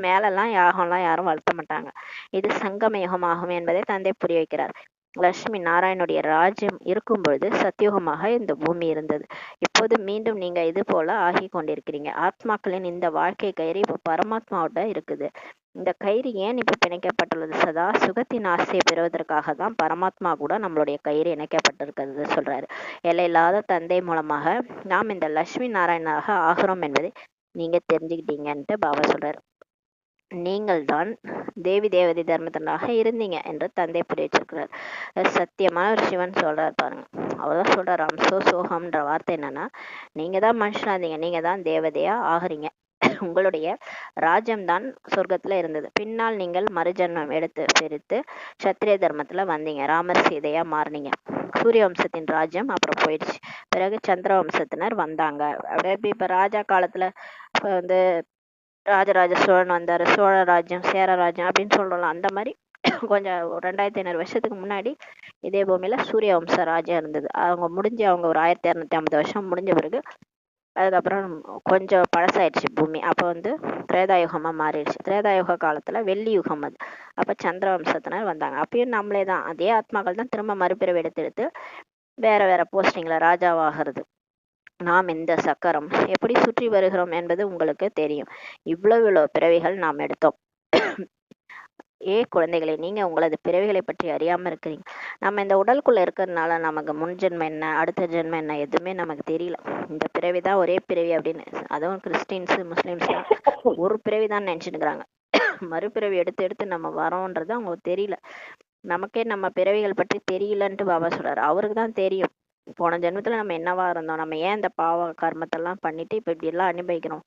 மேலெல்லாம் யாகம்லாம் யாரும் வளர்த்த மாட்டாங்க. இது சங்கம யுகமாகும் என்பதை தந்தை புரிய வைக்கிறார். லட்சுமி நாராயணுடைய ராஜ்யம் இருக்கும் பொழுது சத்தியுகமாக இந்த பூமி இருந்தது. இப்போது மீண்டும் நீங்க இது போல ஆகி கொண்டிருக்கிறீங்க. ஆத்மாக்களின் இந்த வாழ்க்கை கயிறு இப்ப பரமாத்மாவோட இருக்குது. இந்த கயிறு ஏன் இப்ப பிணைக்கப்பட்டுள்ளது? சதா சுகத்தின் ஆசையை பெறுவதற்காக தான் பரமாத்மா கூட நம்மளுடைய கயிறு இணைக்கப்பட்டிருக்கிறது சொல்றாரு. எல்லையில்லாத தந்தை மூலமாக நாம் இந்த லட்சுமி நாராயணனாக ஆகிறோம் என்பதை நீங்க தெரிஞ்சுக்கிட்டீங்கன்ட்டு பாபா சொல்றாரு. நீங்கள் தான் தேவி தேவதை தர்மத்தினாக இருந்தீங்க என்று தந்தை புரிய வச்சிருக்கிறார். சத்தியமான ஒரு சிவன் சொல்றாரு பாருங்க. அவர்தான் சொல்றாரு அம்சோ சோகம்ன்ற வார்த்தை என்னன்னா, நீங்க தான் மனுஷனாதீங்க, நீங்க தான் தேவதையா ஆகுறீங்க. உங்களுடைய ராஜ்யம் தான் சொர்க்கத்துல இருந்தது. பின்னால் நீங்கள் மறுஜன்மம் எடுத்து பிரித்து சத்திரிய தர்மத்துல வந்தீங்க. ராமர் சீதையா மாறினீங்க. சூரிய வம்சத்தின் ராஜ்யம் அப்புறம் போயிடுச்சு. பிறகு சந்திர வம்சத்தினர் வந்தாங்க. அப்படியே இப்ப ராஜா காலத்துல வந்து ராஜராஜ சோழன் வந்தாரு, சோழ ராஜ்யம் சேர ராஜ்யம் அப்படின்னு சொல்றோம்ல, அந்த மாதிரி கொஞ்சம் 2500 வருஷத்துக்கு முன்னாடி இதே பூமியில சூரிய வம்ச ராஜ்யம் இருந்தது. அவங்க முடிஞ்சு அவங்க ஒரு 1250 வருஷம் முடிஞ்ச பிறகு அதுக்கப்புறம் கொஞ்சம் பழசாயிடுச்சு பூமி. அப்போ வந்து திரேதாயுகமா மாறிடுச்சு. திரேதாயுக காலத்துல வெள்ளி யுகம் அது. அப்ப சந்திர வம்சத்தினர் வந்தாங்க. அப்பயும் நம்மளே தான் அதே ஆத்மாக்கள் தான் திரும்ப மறுபிறவி எடுத்து வேற வேற போஸ்டிங்ல ராஜாவாகிறது. நாம் இந்த சக்கரம் எப்படி சுற்றி வருகிறோம் என்பது உங்களுக்கு தெரியும். இவ்வளவு பிறவிகள் நாம் எடுத்தோம். குழந்தைகளே, நீங்க உங்களது பிறவிகளை பற்றி அறியாம இருக்கிறீங்க. நம்ம இந்த உடலுக்குள்ள இருக்கிறதுனால நமக்கு முன் ஜென்மம் என்ன அடுத்த ஜென்மம் என்ன எதுவுமே நமக்கு தெரியல. இந்த பிறவிதான் ஒரே பிறவி அப்படின்னு, அதுவும் கிறிஸ்டின்ஸ் முஸ்லிம்ஸ் ஒரு பிறவிதான் நினைச்சுக்கிறாங்க. மறுபிறவி எடுத்து நம்ம வரோன்றது அவங்களுக்கு தெரியல. நமக்கே நம்ம பிறவிகள் பற்றி தெரியலன்ட்டு பாபா சொல்றாரு. அவருக்கு தான் தெரியும் போன ஜென்மத்துல நம்ம என்னவா இருந்தோம், நம்ம ஏன் இந்த பாவ கர்மத்தெல்லாம் பண்ணிட்டு இப்ப இப்படி எல்லாம் அனுபவிக்கிறோம்.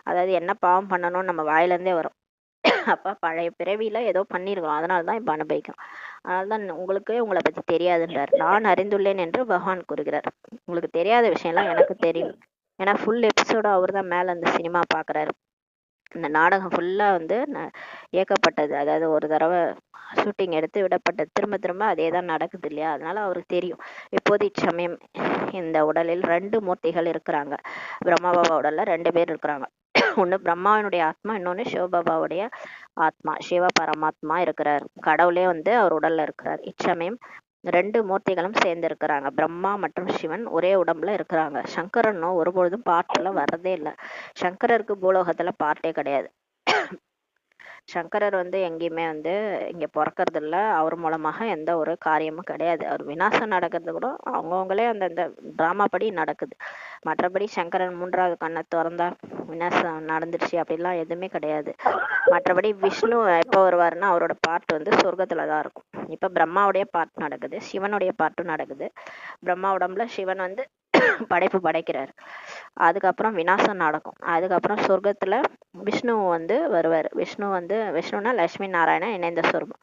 அதாவது என்ன பாவம் பண்ணணும்னு நம்ம வாயில இருந்தே வரும். அப்ப பழைய பிறவியில ஏதோ பண்ணிருக்கோம், அதனாலதான் இப்ப அனுபவிக்கிறோம். அதனாலதான் உங்களுக்கு உங்களை பத்தி தெரியாதுன்றார். நான் அறிந்துள்ளேன் என்று பகவான் கூறுகிறார். உங்களுக்கு தெரியாத விஷயம் எல்லாம் எனக்கு தெரியும். ஏன்னா ஃபுல் எபிசோட அவர் தான் மேல இந்த சினிமா பாக்குறாரு. இந்த நாடகம் ஃபுல்லாக வந்து இயக்கப்பட்டது. அதாவது ஒரு தடவை ஷூட்டிங் எடுத்து விடப்பட்டது. திரும்ப திரும்ப அதே தான் நடக்குது இல்லையா? அதனால அவருக்கு தெரியும். இப்போது இச்சமயம் இந்த உடலில் 2 மூர்த்திகள் இருக்கிறாங்க. பிரம்மபாபா உடல்ல 2 பேர் இருக்கிறாங்க. ஒன்று பிரம்மாவினுடைய ஆத்மா, இன்னொன்று சிவபாபாவுடைய ஆத்மா. சிவ பரமாத்மா இருக்கிறார். கடவுளே வந்து அவர் உடல்ல இருக்கிறார். இச்சமயம் 2 மூர்த்திகளும் சேர்ந்து இருக்கிறாங்க. பிரம்மா மற்றும் சிவன் ஒரே உடம்புல இருக்கிறாங்க. சங்கரனும் ஒருபொழுதும் பாட்டுல வர்றதே இல்லை. சங்கரருக்கு பூலோகத்துல பாட்டே கிடையாது. சங்கரர் வந்து எங்கேயுமே வந்து இங்க பிறக்கறது இல்ல. அவர் மூலமாக எந்த ஒரு காரியமும் கிடையாது. அவர் விநாசம் நடக்கிறது கூட அவங்கவுங்களே அந்த டிராமா படி நடக்குது. மற்றபடி சங்கரன் 3வது கண்ணை திறந்தா விநாசம் நடந்துருச்சு அப்படிலாம் எதுவுமே கிடையாது. மற்றபடி விஷ்ணு எப்போ வருவாருன்னா அவரோட பாட்டு வந்து சொர்க்கத்துல தான் இருக்கும். இப்ப பிரம்மாவுடைய பாட்டு நடக்குது, சிவனுடைய பாட்டும் நடக்குது. பிரம்மா உடம்புல சிவன் வந்து படைப்பு படைக்கிறார். அதுக்கப்புறம் விநாசம் நடக்கும். அதுக்கப்புறம் சொர்க்கத்துல விஷ்ணு வந்து வருவார். விஷ்ணுனா லட்சுமி நாராயணன் இணைந்த சொர்க்கம்.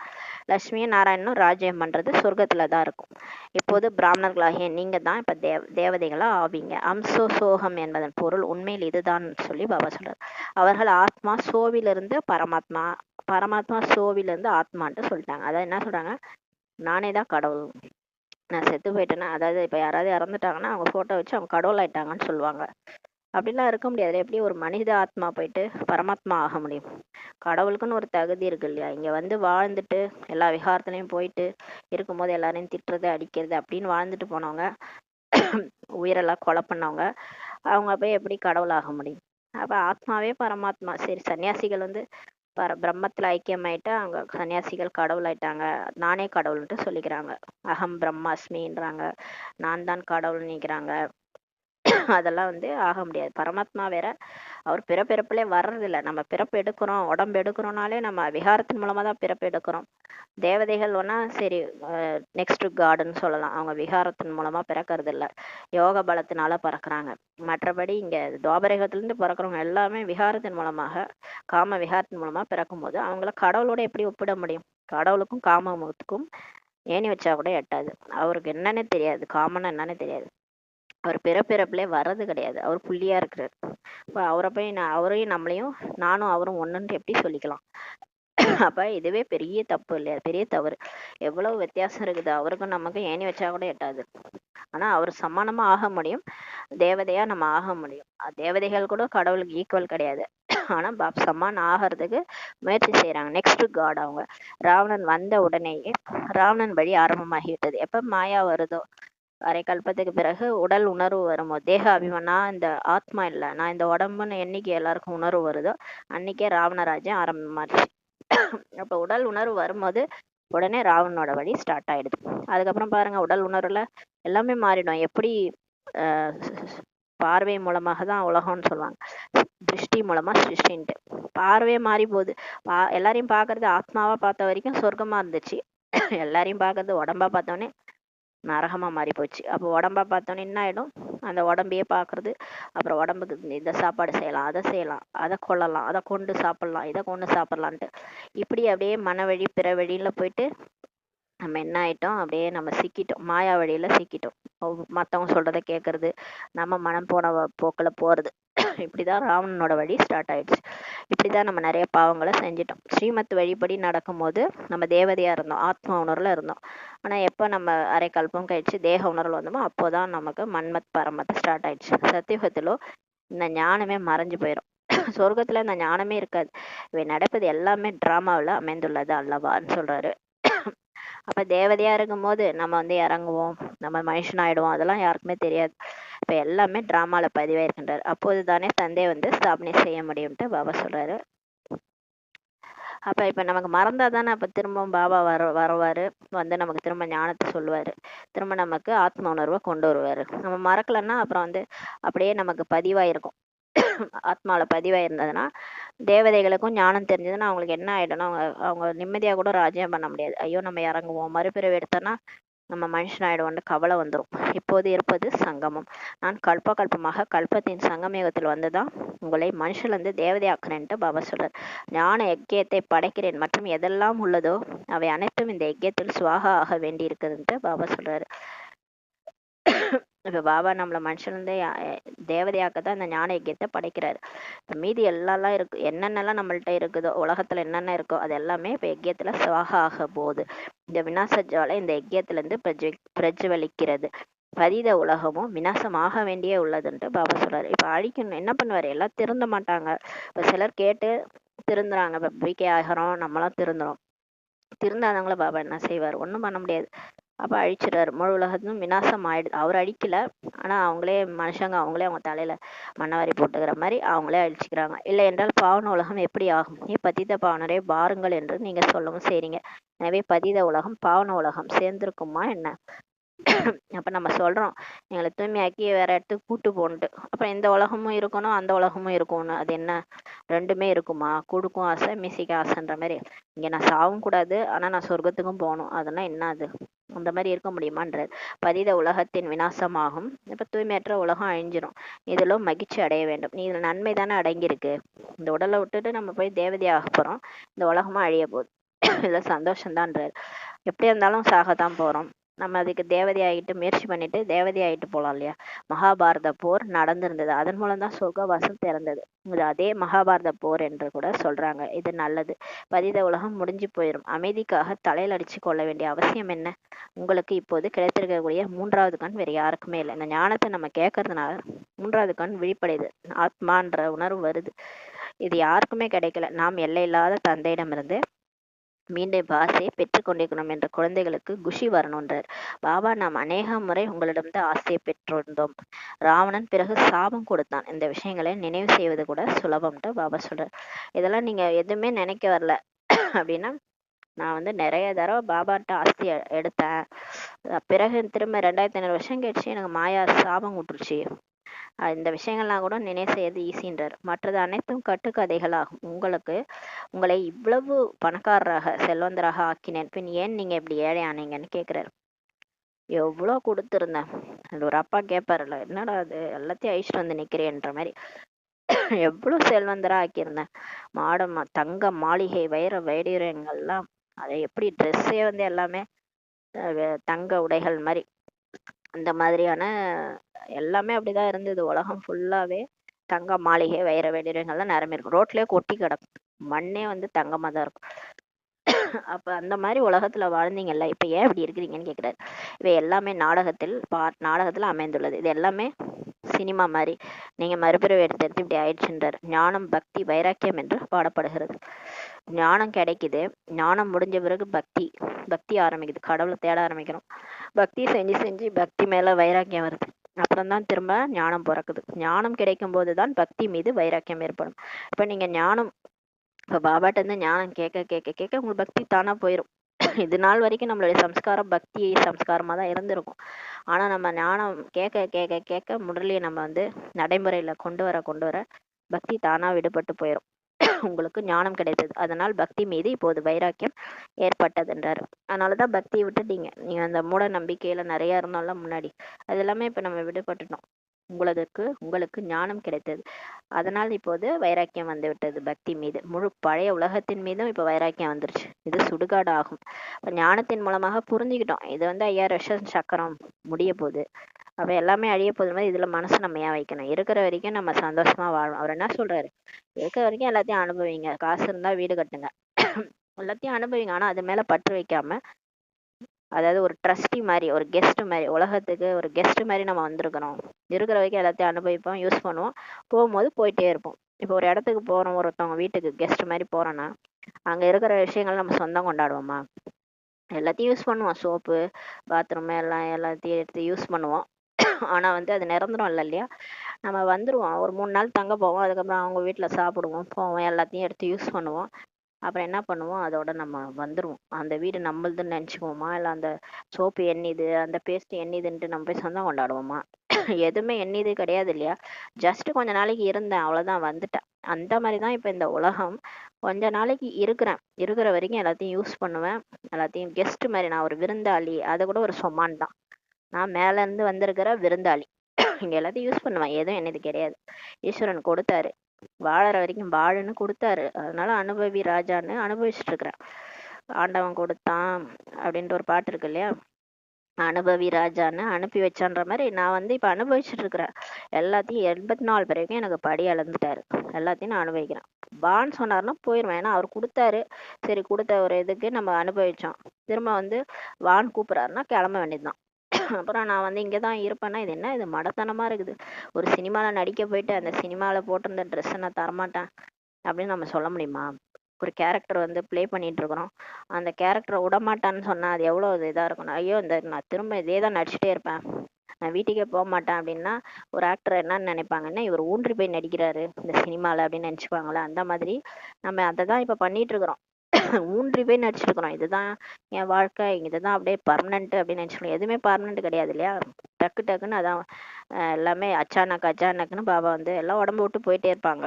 லட்சுமியும் நாராயணனும் ராஜ்யம் பண்றது சொர்க்கத்துல தான் இருக்கும். இப்போது பிராமணர்களாகிய நீங்க தான் இப்ப தேவதைகளா ஆவீங்க. அம்சோ சோகம் என்பதன் பொருள் உண்மையில் இதுதான் சொல்லி பாபா சொல்றார். அவர்கள் ஆத்மா சோவிலிருந்து பரமாத்மா, பரமாத்மா சோவிலிருந்து ஆத்மான்ட்டு சொல்லிட்டாங்க. அதாவது என்ன சொல்றாங்க, நானே தான் கடவுள். நான் செத்து போயிட்டேன்னா, அதாவது இப்போ யாராவது இறந்துட்டாங்கன்னா அவங்க ஃபோட்டோ வச்சு அவங்க கடவுள் ஆயிட்டாங்கன்னு சொல்லுவாங்க. அப்படிலாம் இருக்க முடியாது. எப்படி ஒரு மனித ஆத்மா போயிட்டு பரமாத்மா ஆக முடியும்? கடவுளுக்குன்னு ஒரு தகுதி இருக்கு இல்லையா? இங்க வந்து வாழ்ந்துட்டு எல்லா விகாரத்துலையும் போயிட்டு இருக்கும்போது எல்லாரையும் திட்டுறது அடிக்கிறது அப்படின்னு வாழ்ந்துட்டு போனவங்க, உயிரெல்லாம் கொலை பண்ணவங்க, அவங்க போய் எப்படி கடவுள் ஆக முடியும்? அப்ப ஆத்மாவே பரமாத்மா. சரி, சன்னியாசிகள் வந்து பிரம்மத்துல ஐக்கியமாயிட்டா அவங்க சன்னியாசிகள் கடவுள் ஆயிட்டாங்க, நானே கடவுள்ன்ட்டு சொல்லிக்கிறாங்க. அகம் பிரம்மாஸ்மின்றாங்க, நான் தான் கடவுள் நினைக்கிறாங்க. அதெல்லாம் வந்து ஆக முடியாது. பரமாத்மா வேற, அவர் பிறப்பிறப்புலே வர்றதில்லை. நம்ம பிறப்பு எடுக்கிறோம், உடம்பு எடுக்கிறோம்னாலே நம்ம விகாரத்தின் மூலமா தான் பிறப்பு எடுக்கிறோம். தேவதைகள் வேணா சரி, நெக்ஸ்ட் காடுன்னு சொல்லலாம். அவங்க விகாரத்தின் மூலமா பிறக்கிறது இல்லை, யோக பலத்தினால பிறக்கிறாங்க. மற்றபடி இங்க துவாபரகத்திலிருந்து பிறக்கிறவங்க எல்லாமே விகாரத்தின் மூலமாக, காம விகாரத்தின் மூலமா பிறக்கும் போது அவங்கள கடவுளோட எப்படி ஒப்பிட முடியும்? கடவுளுக்கும் காமத்துக்கும் ஏணி வச்சா கூட எட்டாது. அவருக்கு என்னன்னே தெரியாது, காமன்னா என்னன்னே தெரியாது. அவர் பிறப்பிறப்புலே வர்றது கிடையாது. அவர் புள்ளியா இருக்கிறார். இப்போ அவரை போய் அவரையும் நம்மளையும் நானும் அவரும் ஒண்ணுன்ட்டு எப்படி சொல்லிக்கலாம்? அப்ப இதுவே பெரிய தப்பு இல்லையா? பெரிய தவறு. எவ்வளவு வித்தியாசம் இருக்குது. அவருக்கும் நமக்கும் ஏணி வச்சா கூட எட்டாது. ஆனா அவர் சமானமா ஆக முடியும், தேவதையா நம்ம ஆக முடியும். தேவதைகள் கூட கடவுளுக்கு ஈக்குவல் கிடையாது. ஆனா சமான் ஆகிறதுக்கு முயற்சி செய்யறாங்க. நெக்ஸ்ட் காட் அவங்க. ராவணன் வந்த உடனேயே ராவணன் வழி ஆரம்பமாகிவிட்டது. எப்ப மாயா வருதோ, அரை கல்பத்துக்கு பிறகு உடல் உணர்வு வரும்போது, தேக அபிமானா இந்த ஆத்மா இல்லை, நான் இந்த உடம்புன்னு என்னைக்கு எல்லாருக்கும் உணர்வு வருதோ அன்னைக்கே ராவணராஜ்யம் ஆரம்பமாச்சு. அப்ப உடல் உணர்வு வரும்போது உடனே ராவணனோட வழி ஸ்டார்ட் ஆயிடுது. அதுக்கப்புறம் பாருங்க, உடல் உணர்வுல எல்லாமே மாறிடும். எப்படி பார்வை மூலமாக தான் உலகம்னு சொல்லுவாங்க, திருஷ்டி மூலமா சிருஷ்டின்ட்டு. பார்வையே மாறி போகுது. எல்லாரையும் பாக்குறது ஆத்மாவா பார்த்த வரைக்கும் சொர்க்கமா இருந்துச்சு. எல்லாரையும் பாக்குறது உடம்பா பார்த்தோன்னே நரகமா மாறி போச்சு. அப்போ உடம்பா பார்த்தோன்னே என்ன ஆயிடும்? அந்த உடம்பையே பாக்குறது. அப்புறம் உடம்புக்கு இதை சாப்பாடு செய்யலாம், அதை செய்யலாம், அதை கொள்ளலாம், அதை கொண்டு சாப்பிடலாம், இதை கொண்டு சாப்பிடலான்ட்டு இப்படி அப்படியே மன வழி பிற வழியில போயிட்டு நம்ம என்ன ஆயிட்டோம்? அப்படியே நம்ம சிக்கிட்டோம், மாயா வழியில சிக்கிட்டோம். மத்தவங்க சொல்றதை கேட்கறது, நம்ம மனம் போன போக்குல போறது. இப்படிதான் ராவணனோட வழி ஸ்டார்ட் ஆயிடுச்சு. இப்படிதான் நம்ம நிறைய பாவங்களை செஞ்சிட்டோம். ஸ்ரீமத் வழிபடி நடக்கும்போது நம்ம தேவதையா இருந்தோம், ஆத்மா உணர்வுல இருந்தோம். ஆனா எப்ப நம்ம அரை கல்பம் கழிச்சு தேக உணர்வு வந்தோமோ அப்போதான் நமக்கு மன்மத் பரமத் ஸ்டார்ட் ஆயிடுச்சு. சத்தியுகத்திலோ இந்த ஞானமே மறைஞ்சு போயிடும். சொர்க்கத்துல இந்த ஞானமே இருக்காது. இவை நடப்பது எல்லாமே டிராமாவில் அமைந்துள்ளது அல்லவான்னு சொல்றாரு. அப்ப தேவதையா இருக்கும் போது நம்ம வந்து இறங்குவோம், நம்ம மனுஷன் ஆயிடுவோம், அதெல்லாம் யாருக்குமே தெரியாது. இப்ப எல்லாமே டிராமால பதிவாயிருக்கின்றார். அப்போது தானே தந்தை வந்து ஸ்தாபனை செய்ய முடியும்ட்டு பாபா சொல்றாரு. அப்ப இப்ப நமக்கு மறந்தா தானே அப்ப திரும்பவும் பாபா வருவாரு, வந்து நமக்கு திரும்ப ஞானத்தை சொல்லுவாரு, திரும்ப நமக்கு ஆத்ம உணர்வை கொண்டு வருவாரு. நம்ம மறக்கலன்னா அப்புறம் வந்து அப்படியே நமக்கு பதிவாயிருக்கும். ஆத்மாவில பதிவாயிருந்ததுன்னா தேவதைகளுக்கும் ஞானம் தெரிஞ்சதுன்னா அவங்களுக்கு என்ன ஆயிடும்னா, அவங்க நிம்மதியா கூட ராஜ்யம் பண்ண முடியாது. ஐயோ நம்ம இறங்குவோம், மறுபிறவி எடுத்தோன்னா நம்ம மனுஷன் ஆயிடுவோம்னு கவலை வந்துடும். இப்போது இருப்பது சங்கமம். நான் கல்பமாக கல்பத்தின் சங்கமயுகத்தில் வந்துதான் உங்களை மனுஷன்ல இருந்து தேவதையாக்குறேன்ட்டு பாபா சொல்றார். ஞான யக்கியத்தை படைக்கிறேன் மற்றும் எதெல்லாம் உள்ளதோ அவை அனைத்தும் இந்த யக்கியத்தில் சுவாகா ஆக வேண்டி இருக்குதுன்ட்டு பாபா சொல்றாரு. இப்போ பாபா நம்மளை மனுஷன்லேருந்தே தேவதையாக்க தான் இந்த ஞான யஜ்யத்தை படைக்கிறாரு. இப்போ மீதி எல்லாம் இருக்கு, என்னென்னலாம் நம்மள்ட்ட இருக்குதோ உலகத்துல என்னென்ன இருக்கோ அது எல்லாமே இப்போ யஜ்யத்துல சுவாக ஆக போகுது. இந்த விநாச ஜுவாலை இந்த யஜ்யத்திலேருந்து பிரஜ்வலிக்கிறது. பரீத உலகமும் விநாசமாக வேண்டியே உள்ளதுன்ட்டு பாபா சொல்றாரு. இப்போ அழிக்கணும் என்ன பண்ணுவாரு, எல்லாம் திருந்த மாட்டாங்க. இப்போ சிலர் கேட்டு திருந்துறாங்க. இப்போ பிகே ஆகிறோம், நம்மளாம் திருந்துறோம். திருந்தாதவங்கள பாபா என்ன செய்வார், ஒன்றும் பண்ண முடியாது. அப்போ அழிச்சிடாரு. முழு உலகத்தும் விநாசம் ஆயிடுது. அவர் அழிக்கல, ஆனா அவங்களே மனுஷங்க அவங்களே அவங்க தலையில மண்ணவாரி போட்டுக்கிற மாதிரி அவங்களே அழிச்சுக்கிறாங்க. இல்லை என்றால் பாவன உலகம் எப்படி ஆகும்? நீ பதித பாவனரே பாருங்கள் என்று நீங்க சொல்லவும் செய்றீங்க. எனவே பதித உலகம் பாவன உலகம் சேர்ந்திருக்குமா என்ன? அப்ப நம்ம சொல்றோம் எங்களை தூய்மையாக்கி வேற இடத்துக்கு கூட்டு போன்ட்டு. அப்புறம் இந்த உலகமும் இருக்கணும் அந்த உலகமும் இருக்கணும், அது என்ன ரெண்டுமே இருக்குமா? கொடுக்கும் ஆசை மீசிக்க ஆசைன்ற மாதிரி. இங்க நான் சாவும் கூடாது ஆனா நான் சொர்க்கத்துக்கும் போகணும், அதெல்லாம் என்ன அது? அந்த மாதிரி இருக்க முடியுமான்றது. பதித உலகத்தின் விநாசமாகும். இப்ப தூய்மையற்ற உலகம் அழிஞ்சிரும். இதிலும் மகிழ்ச்சி அடைய வேண்டும். நீ இதுல நன்மை தானே அடங்கியிருக்கு. இந்த உடலை விட்டுட்டு நம்ம போய் தேவதையாக போறோம், இந்த உலகமா அழிய போகுது. இதுல சந்தோஷம்தான்றாரு. எப்படி இருந்தாலும் சாகத்தான் போறோம். நம்ம அதுக்கு தேவதை ஆகிட்டு முயற்சி பண்ணிட்டு தேவதை ஆகிட்டு போகலாம் இல்லையா? மகாபாரத போர் நடந்திருந்தது, அதன் மூலம் தான் சொர்க்கவாசல் திறந்தது. இது அதே மகாபாரத போர் என்று கூட சொல்றாங்க. இது நல்லது. பதித உலகம் முடிஞ்சு போயிடும். அமைதிக்காக தலையில் அடிச்சு கொள்ள வேண்டிய அவசியம் என்ன? உங்களுக்கு இப்போது கிடைத்திருக்கக்கூடிய மூன்றாவது கண் வேற யாருக்குமே இல்லை. இந்த ஞானத்தை நம்ம கேட்கறதுனால மூன்றாவது கண் விழிப்படையுது, ஆத்மான்ற உணர்வு வருது. இது யாருக்குமே கிடைக்கல. நாம் எல்லையில்லாத தந்தையிடமிருந்து மீண்டும் ஆசையை பெற்றுக்கொண்டிருக்கணும் என்ற குழந்தைகளுக்கு குஷி வரணுன்றார் பாபா. நாம் அநேக முறை உங்களிடம்தான் ஆசையை பெற்றிருந்தோம். ராவணன் பிறகு சாபம் கொடுத்தான். இந்த விஷயங்களை நினைவு செய்வது கூட சுலபம்ட்டு பாபா சொல்றார். இதெல்லாம் நீங்க எதுவுமே நினைக்க வரல அப்படின்னா, நான் வந்து நிறைய தடவை பாபாட்ட ஆஸ்தி எடுத்தேன், பிறகு திரும்ப 2500 வருஷம் கழிச்சு எனக்கு மாயா சாபம் விட்டுருச்சு. இந்த விஷயங்கள்லாம் கூட நினைவு செய்யறது ஈஸின்றார். மற்றது அனைத்தும் கட்டுக்கதைகளாகும். உங்களை இவ்வளவு பணக்காரராக செல்வந்தராக ஆக்கினேன், பின் ஏன் நீங்க இப்படி ஏழை ஆனீங்கன்னு கேக்குறாரு. எவ்வளோ கொடுத்துருந்தேன். அது ஒரு அப்பா கேட்பாருல்ல, என்னடா அது எல்லாத்தையும் அழிச்சிட்டு வந்து நிக்கிறேன்ற மாதிரி. எவ்வளவு செல்வந்தரா ஆக்கியிருந்தேன். தங்க மாளிகை வைர வைடூரியங்கள்லாம், அதை எப்படி ட்ரெஸ்ஸே வந்து எல்லாமே தங்க உடைகள் மாதிரி, அந்த மாதிரியான எல்லாமே அப்படிதான் இருந்தது. உலகம் ஃபுல்லாவே தங்க மாளிகை வைர வைடூரியங்கள்லாம் நிரம்பி இருக்கும். ரோட்லயே கொட்டி கிடக்கும், மண்ணே வந்து தங்கமா தான் இருக்கும். அப்ப அந்த மாதிரி உலகத்துல வாழ்ந்தீங்கல்ல, இப்ப ஏன் இப்படி இருக்கிறீங்கன்னு கேக்குறாரு. இவை எல்லாமே நாடகத்துல அமைந்துள்ளது. இது எல்லாமே சினிமா மாதிரி. நீங்க மறுபிறவி எடுத்து இப்படி ஆயிடுச்சுன்றார். ஞானம் பக்தி வைராக்கியம் என்று பாடப்படுகிறது. ஞானம் கிடைக்குது, ஞானம் முடிஞ்ச பிறகு பக்தி ஆரம்பிக்குது, கடவுளை தேட ஆரம்பிக்கிறோம். பக்தி செஞ்சு செஞ்சு பக்தி மேல வைராக்கியம் வருது. அப்புறம்தான் திரும்ப ஞானம் பிறக்குது. ஞானம் கிடைக்கும் போதுதான் பக்தி மீது வைராக்கியம் ஏற்படும். இப்ப நீங்க ஞானம் இப்ப பாபாட்ட இருந்து ஞானம் கேட்க கேட்க கேட்க உங்களுக்கு பக்தி தானா போயிடும். இது நாள் வரைக்கும் நம்மளுடைய சம்ஸ்காரம் பக்தி சம்ஸ்காரமா தான் இருந்திருக்கும். ஆனா நம்ம ஞானம் கேட்க கேட்க கேட்க முரளியை நம்ம வந்து நடைமுறையில கொண்டு வர பக்தி தானா விடுபட்டு போயிடும். உங்களுக்கு ஞானம் கிடைத்தது, அதனால் பக்தி மீது இப்போது வைராக்கியம் ஏற்பட்டதுன்றாரு. அதனாலதான் பக்தியை விட்டுட்டீங்க. நீங்க அந்த மூட நம்பிக்கையில நிறைய இருந்தோம்ல முன்னாடி, அது எல்லாமே இப்ப நம்ம விடுபட்டுட்டோம். உங்களுக்கு ஞானம் கிடைத்தது, அதனால் இப்போது வைராக்கியம் வந்து விட்டது. பக்தி மீது முழு பழைய உலகத்தின் மீதும் இப்ப வைராக்கியம் வந்துருச்சு. இது சுடுகாடு ஆகும். ஞானத்தின் மூலமாக புரிஞ்சுக்கிட்டோம், இது வந்து 5000 வருஷம் சக்கரம் முடிய போகுது, அப்ப எல்லாமே அழிய போகுது மாதிரி இதுல மனசு நம்ம ஏன் வைக்கணும்? இருக்கிற வரைக்கும் நம்ம சந்தோஷமா வாழணும். அவர் என்ன சொல்றாரு, இருக்கிற வரைக்கும் எல்லாத்தையும் அனுபவிங்க, காசு இருந்தா வீடு கட்டுங்க, எல்லாத்தையும் அனுபவிங்க. ஆனா அது மேல பற்று வைக்காம, அதாவது ஒரு ட்ரஸ்டி மாதிரி, ஒரு கெஸ்ட் மாதிரி, உலகத்துக்கு ஒரு கெஸ்ட் மாதிரி நம்ம வந்திருக்கிறோம். இருக்கிற வரைக்கும் எல்லாத்தையும் அனுபவிப்போம், யூஸ் பண்ணுவோம், போகும்போது போயிட்டே இருப்போம். இப்போ ஒரு இடத்துக்கு போறோம், ஒருத்தவங்க வீட்டுக்கு கெஸ்ட் மாதிரி போறோம்னா அங்க இருக்கிற விஷயங்கள் நம்ம சொந்தம் கொண்டாடுவோமா? எல்லாத்தையும் யூஸ் பண்ணுவோம், சோப்பு பாத்ரூம் எல்லாத்தையும் எடுத்து யூஸ் பண்ணுவோம். ஆனா வந்து அது நிரந்தரம் இல்லை இல்லையா? நம்ம வந்துருவோம், ஒரு 3 நாள் தங்க போவோம், அதுக்கப்புறம் அவங்க வீட்டுல சாப்பிடுவோம், போவோம், எல்லாத்தையும் எடுத்து யூஸ் பண்ணுவோம். அப்புறம் என்ன பண்ணுவோம், அதோட நம்ம வந்துருவோம். அந்த வீடு நம்மளுதுன்னு நினைச்சுக்குவோமா? இல்லை அந்த சோப்பு எண்ணிது, அந்த பேஸ்ட் எண்ணிதுன்ட்டு நம்ம போய் சொந்தம் கொண்டாடுவோமா? எதுவுமே எண்ணிது கிடையாது இல்லையா? ஜஸ்ட் கொஞ்ச நாளைக்கு இருந்தேன், அவ்வளவுதான், வந்துட்டேன். அந்த மாதிரிதான் இப்ப இந்த உலகம். கொஞ்ச நாளைக்கு இருக்கிற வரைக்கும் எல்லாத்தையும் யூஸ் பண்ணுவேன், எல்லாத்தையும் கெஸ்ட் மாதிரி. நான் ஒரு விருந்தாளி, அதை கூட ஒரு சொமான் தான். நான் மேல இருந்து வந்திருக்கிற விருந்தாளி. இங்க எல்லாத்தையும் யூஸ் பண்ணுவேன், எதுவும் என்னது கிடையாது. ஈஸ்வரன் கொடுத்தாரு, வாழற வரைக்கும் வாழுன்னு கொடுத்தாரு, அதனால அனுபவி ராஜான்னு அனுபவிச்சுட்டு இருக்கிறேன். ஆண்டவன் கொடுத்தான் அப்படின்ற ஒரு பாட்டு இருக்கு இல்லையா? அனுபவி ராஜான்னு அனுப்பி வச்சான்ற மாதிரி நான் வந்து இப்போ அனுபவிச்சுட்டு இருக்கிறேன். எல்லாத்தையும் 84 பிறகு எனக்கு படி அளந்துட்டாரு. எல்லாத்தையும் நான் அனுபவிக்கிறேன். வான்னு சொன்னார்னா போயிடுவேன். ஏன்னா அவர் கொடுத்தாரு. சரி, கொடுத்த ஒரு இதுக்கு நம்ம அனுபவிச்சோம். திரும்ப வந்து வான்னு கூப்பிட்றாருன்னா கிளம்ப வேண்டியதுதான். அப்புறம் நான் வந்து இங்கே தான் இருப்பேன்னா இது என்ன, இது மடத்தனமா இருக்குது. ஒரு சினிமாவில் நடிக்க போயிட்டு அந்த சினிமாவில் போட்டிருந்த ட்ரெஸ்ஸை நான் தரமாட்டேன் அப்படின்னு நம்ம சொல்ல முடியுமா? ஒரு கேரக்டர் வந்து ப்ளே பண்ணிட்டு இருக்கிறோம். அந்த கேரக்டரை விடமாட்டான்னு சொன்னா அது எவ்வளோ இதாக இருக்கணும். ஐயோ, இந்த நான் திரும்ப இதே தான் நடிச்சுட்டே இருப்பேன், நான் வீட்டுக்கே போக மாட்டேன் அப்படின்னா ஒரு ஆக்டர் என்னன்னு நினைப்பாங்கன்னா, இவர் ஊன்றி போய் நடிக்கிறாரு இந்த சினிமாவில் அப்படின்னு நினச்சிப்பாங்களே. அந்த மாதிரி நம்ம அதை தான் இப்போ பண்ணிட்டு இருக்கிறோம். ஊன்றி போய் நடிச்சிருக்கிறோம். இதுதான் என் வாழ்க்கை, இதுதான் அப்படியே பர்மனெண்ட் அப்படின்னு நினச்சிக்கணும். எதுவுமே பர்மனெண்ட் கிடையாது இல்லையா? டக்கு டக்குன்னு அதான் எல்லாமே அச்சானக் அச்சானக்குன்னு பாபா வந்து எல்லாம் உடம்பு விட்டு போயிட்டே இருப்பாங்க.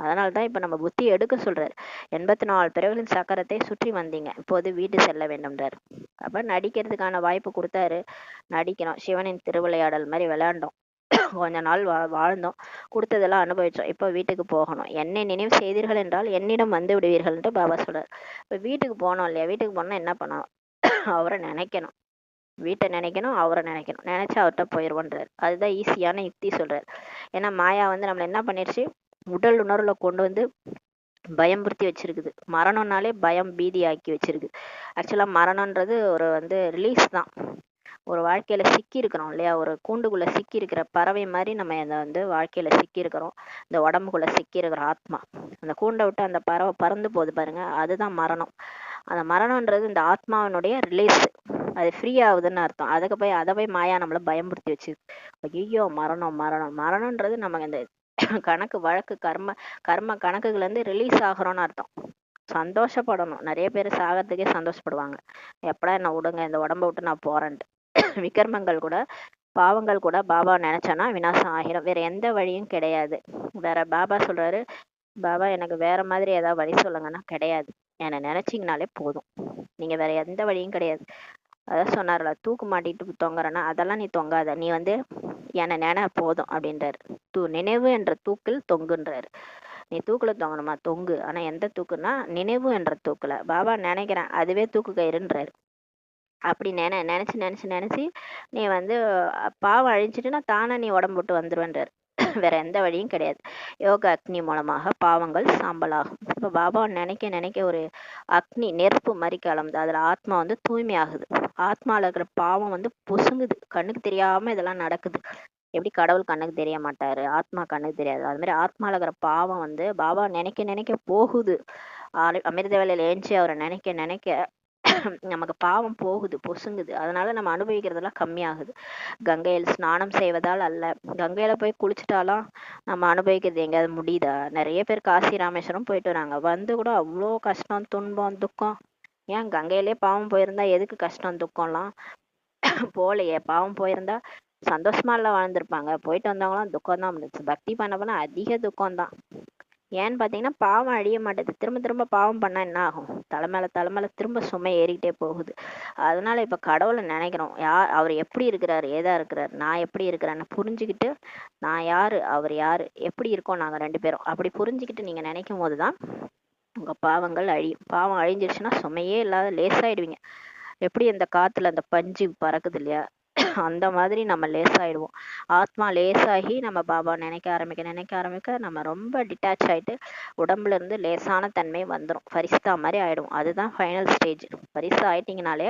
அதனால தான் இப்போ நம்ம புத்தி எடுக்க சொல்றாரு. 84 பிறவிகளின் சக்கரத்தை சுற்றி வந்தீங்க, இப்போது வீட்டு செல்ல வேண்டும்ன்றாரு. அப்போ நடிக்கிறதுக்கான வாய்ப்பு கொடுத்தாரு. நடிக்கணும். சிவனின் திருவிளையாடல் மாதிரி விளையாண்டோம். கொஞ்ச நாள் வாழ்ந்தோம். கொடுத்ததெல்லாம் அனுபவிச்சோம். இப்போ வீட்டுக்கு போகணும். என்னை நினைவு செய்தீர்கள் என்றால் என்னிடம் வந்து விடுவீர்கள்ன்ட்டு பாபா சொல்றாரு. இப்போ வீட்டுக்கு போனோம் இல்லையா? வீட்டுக்கு போனால் என்ன பண்ணணும்? அவரை நினைக்கணும். வீட்டை நினைக்கணும், அவரை நினைக்கணும். நினைச்சு அவர்கிட்ட போயிடுவோன்றாரு. அதுதான் ஈஸியான யுக்தி சொல்றாரு. ஏன்னா மாயா வந்து நம்மளை என்ன பண்ணிருச்சு, உடல் உணர்வுல கொண்டு வந்து பயம்புறுத்தி வச்சிருக்குது. மரணம்னாலே பயம் பீதி ஆக்கி வச்சிருக்கு. ஆக்சுவலா மரணம்ன்றது ஒரு வந்து ரிலீஸ் தான். ஒரு வாழ்க்கையில சிக்கி இருக்கிறோம் இல்லையா? ஒரு கூண்டுக்குள்ள சிக்கி இருக்கிற பறவை மாதிரி நம்ம அதை வந்து வாழ்க்கையில சிக்கி இருக்கிறோம். இந்த உடம்புக்குள்ள சிக்கி இருக்கிற ஆத்மா அந்த கூண்டை விட்டு அந்த பறவை பறந்து போகுது பாருங்க, அதுதான் மரணம். அந்த மரணம்ன்றது இந்த ஆத்மாவினுடைய ரிலீஸ். அது ஃப்ரீ ஆகுதுன்னு அர்த்தம். அதை போய் மாயா நம்மள பயம்புறுத்தி வச்சு, ஐயோ மரணம் மரணம் மரணம்ன்றது நமக்கு இந்த கணக்கு வழக்கு கர்ம கர்ம கணக்குகள் வந்து ரிலீஸ் ஆகிறோம்னு அர்த்தம். சந்தோஷப்படணும். நிறைய பேர் சாகிறதுக்கே சந்தோஷப்படுவாங்க. எப்படா என்ன விடுங்க, இந்த உடம்ப விட்டு நான் போறேன்ட்டு. விக்ரமங்கள் கூட பாவங்கள் கூட பாபா நினைச்சோன்னா விநாசம் ஆகிரும். வேற எந்த வழியும் கிடையாது. வேற பாபா சொல்றாரு, பாபா எனக்கு வேற மாதிரி ஏதாவது வழி சொல்லுங்கன்னா கிடையாது, என்னை நினைச்சிங்கனாலே போதும், நீங்க வேற எந்த வழியும் கிடையாது. அதான் சொன்னார்ல, தூக்கு மாட்டிட்டு தொங்குறேன்னா அதெல்லாம் நீ தொங்காத, நீ வந்து என்னை நினை போதும் அப்படின்றாரு. நினைவு என்ற தூக்கில் தொங்குன்றாரு. நீ தூக்குல தொங்கணுமா தொங்கு, ஆனா எந்த தூக்குன்னா நினைவு என்ற தூக்குல. பாபா நினைக்கிறேன் அதுவே தூக்கு கயிறுன்றாரு. அப்படி நினைச்சு நினைச்சு நினைச்சு நீ வந்து பாவம் அழிஞ்சிட்டுன்னா தானே நீ உடம்பு விட்டு வந்துருவேன்றாரு. வேற எந்த வழியும் கிடையாது. யோக அக்னி மூலமாக பாவங்கள் சாம்பலாகும். இப்ப பாபா நினைக்க நினைக்க ஒரு அக்னி நெருப்பு மாதிரி கிளம்புது. அதுல ஆத்மா வந்து தூய்மை ஆகுது. ஆத்மால இருக்கிற பாவம் வந்து பொசுங்குது. கண்ணுக்கு தெரியாம இதெல்லாம் நடக்குது. எப்படி கடவுள் கண்ணுக்கு தெரிய மாட்டாரு, ஆத்மா கண்ணுக்கு தெரியாது, அது மாதிரி ஆத்மால இருக்கிற பாவம் வந்து பாபா நினைக்க நினைக்க போகுது. அமிர்த வேலையில ஏஞ்சி அவரை நினைக்க நினைக்க நமக்கு பாவம் போகுது, பொசுங்குது. அதனால நம்ம அனுபவிக்கிறதெல்லாம் கம்மியாகுது. கங்கையில் ஸ்நானம் செய்வதால் அல்ல. கங்கையில போய் குளிச்சுட்டாலாம் நம்ம அனுபவிக்கிறது எங்கேயாவது முடியுதா? நிறைய பேர் காசி ராமேஸ்வரம் போயிட்டு வராங்க, வந்து கூட அவ்வளோ கஷ்டம் துன்பம் துக்கம். ஏன் கங்கையிலே பாவம் போயிருந்தா எதுக்கு கஷ்டம் துக்கம்லாம்? போலையே. பாவம் போயிருந்தா சந்தோஷமா எல்லாம் வாழ்ந்திருப்பாங்க. போயிட்டு வந்தவங்களாம் துக்கம் தான் இருந்துச்சு. பக்தி பண்ண பண்ண அதிக துக்கம் தான். ஏன்னு பாத்தீங்கன்னா பாவம் அழிய மாட்டேது. திரும்ப திரும்ப பாவம் பண்ணா என்ன ஆகும்? தலைமையில திரும்ப சுமை ஏறிக்கிட்டே போகுது. அதனால இப்ப கடவுளை நினைக்கிறோம். அவர் எப்படி இருக்கிறாரு, ஏதா இருக்கிறாரு, நான் எப்படி இருக்கிறேன்னு புரிஞ்சுக்கிட்டு, நான் யாரு அவர் யாரு, எப்படி இருக்கோம் நாங்க 2 பேரும், அப்படி புரிஞ்சுக்கிட்டு நீங்க நினைக்கும் போதுதான் உங்க பாவங்கள் அழியும். பாவம் அழிஞ்சிருச்சுன்னா சுமையே இல்லாத லேசாயிடுவீங்க. எப்படி அந்த காத்துல அந்த பஞ்சு பறக்குது இல்லையா, அந்த மாதிரி நம்ம லேசாயிடுவோம். ஆத்மா லேசாகி நம்ம பாபா நினைக்க ஆரம்பிக்க நம்ம ரொம்ப டிட்டாச் ஆயிட்டு உடம்புல இருந்து லேசான தன்மை வந்துடும். ஃபரிஸ்தா மாதிரி ஆயிடும். அதுதான் ஃபைனல் ஸ்டேஜ். ஃபரிஸ்தா ஆயிட்டீங்கனாலே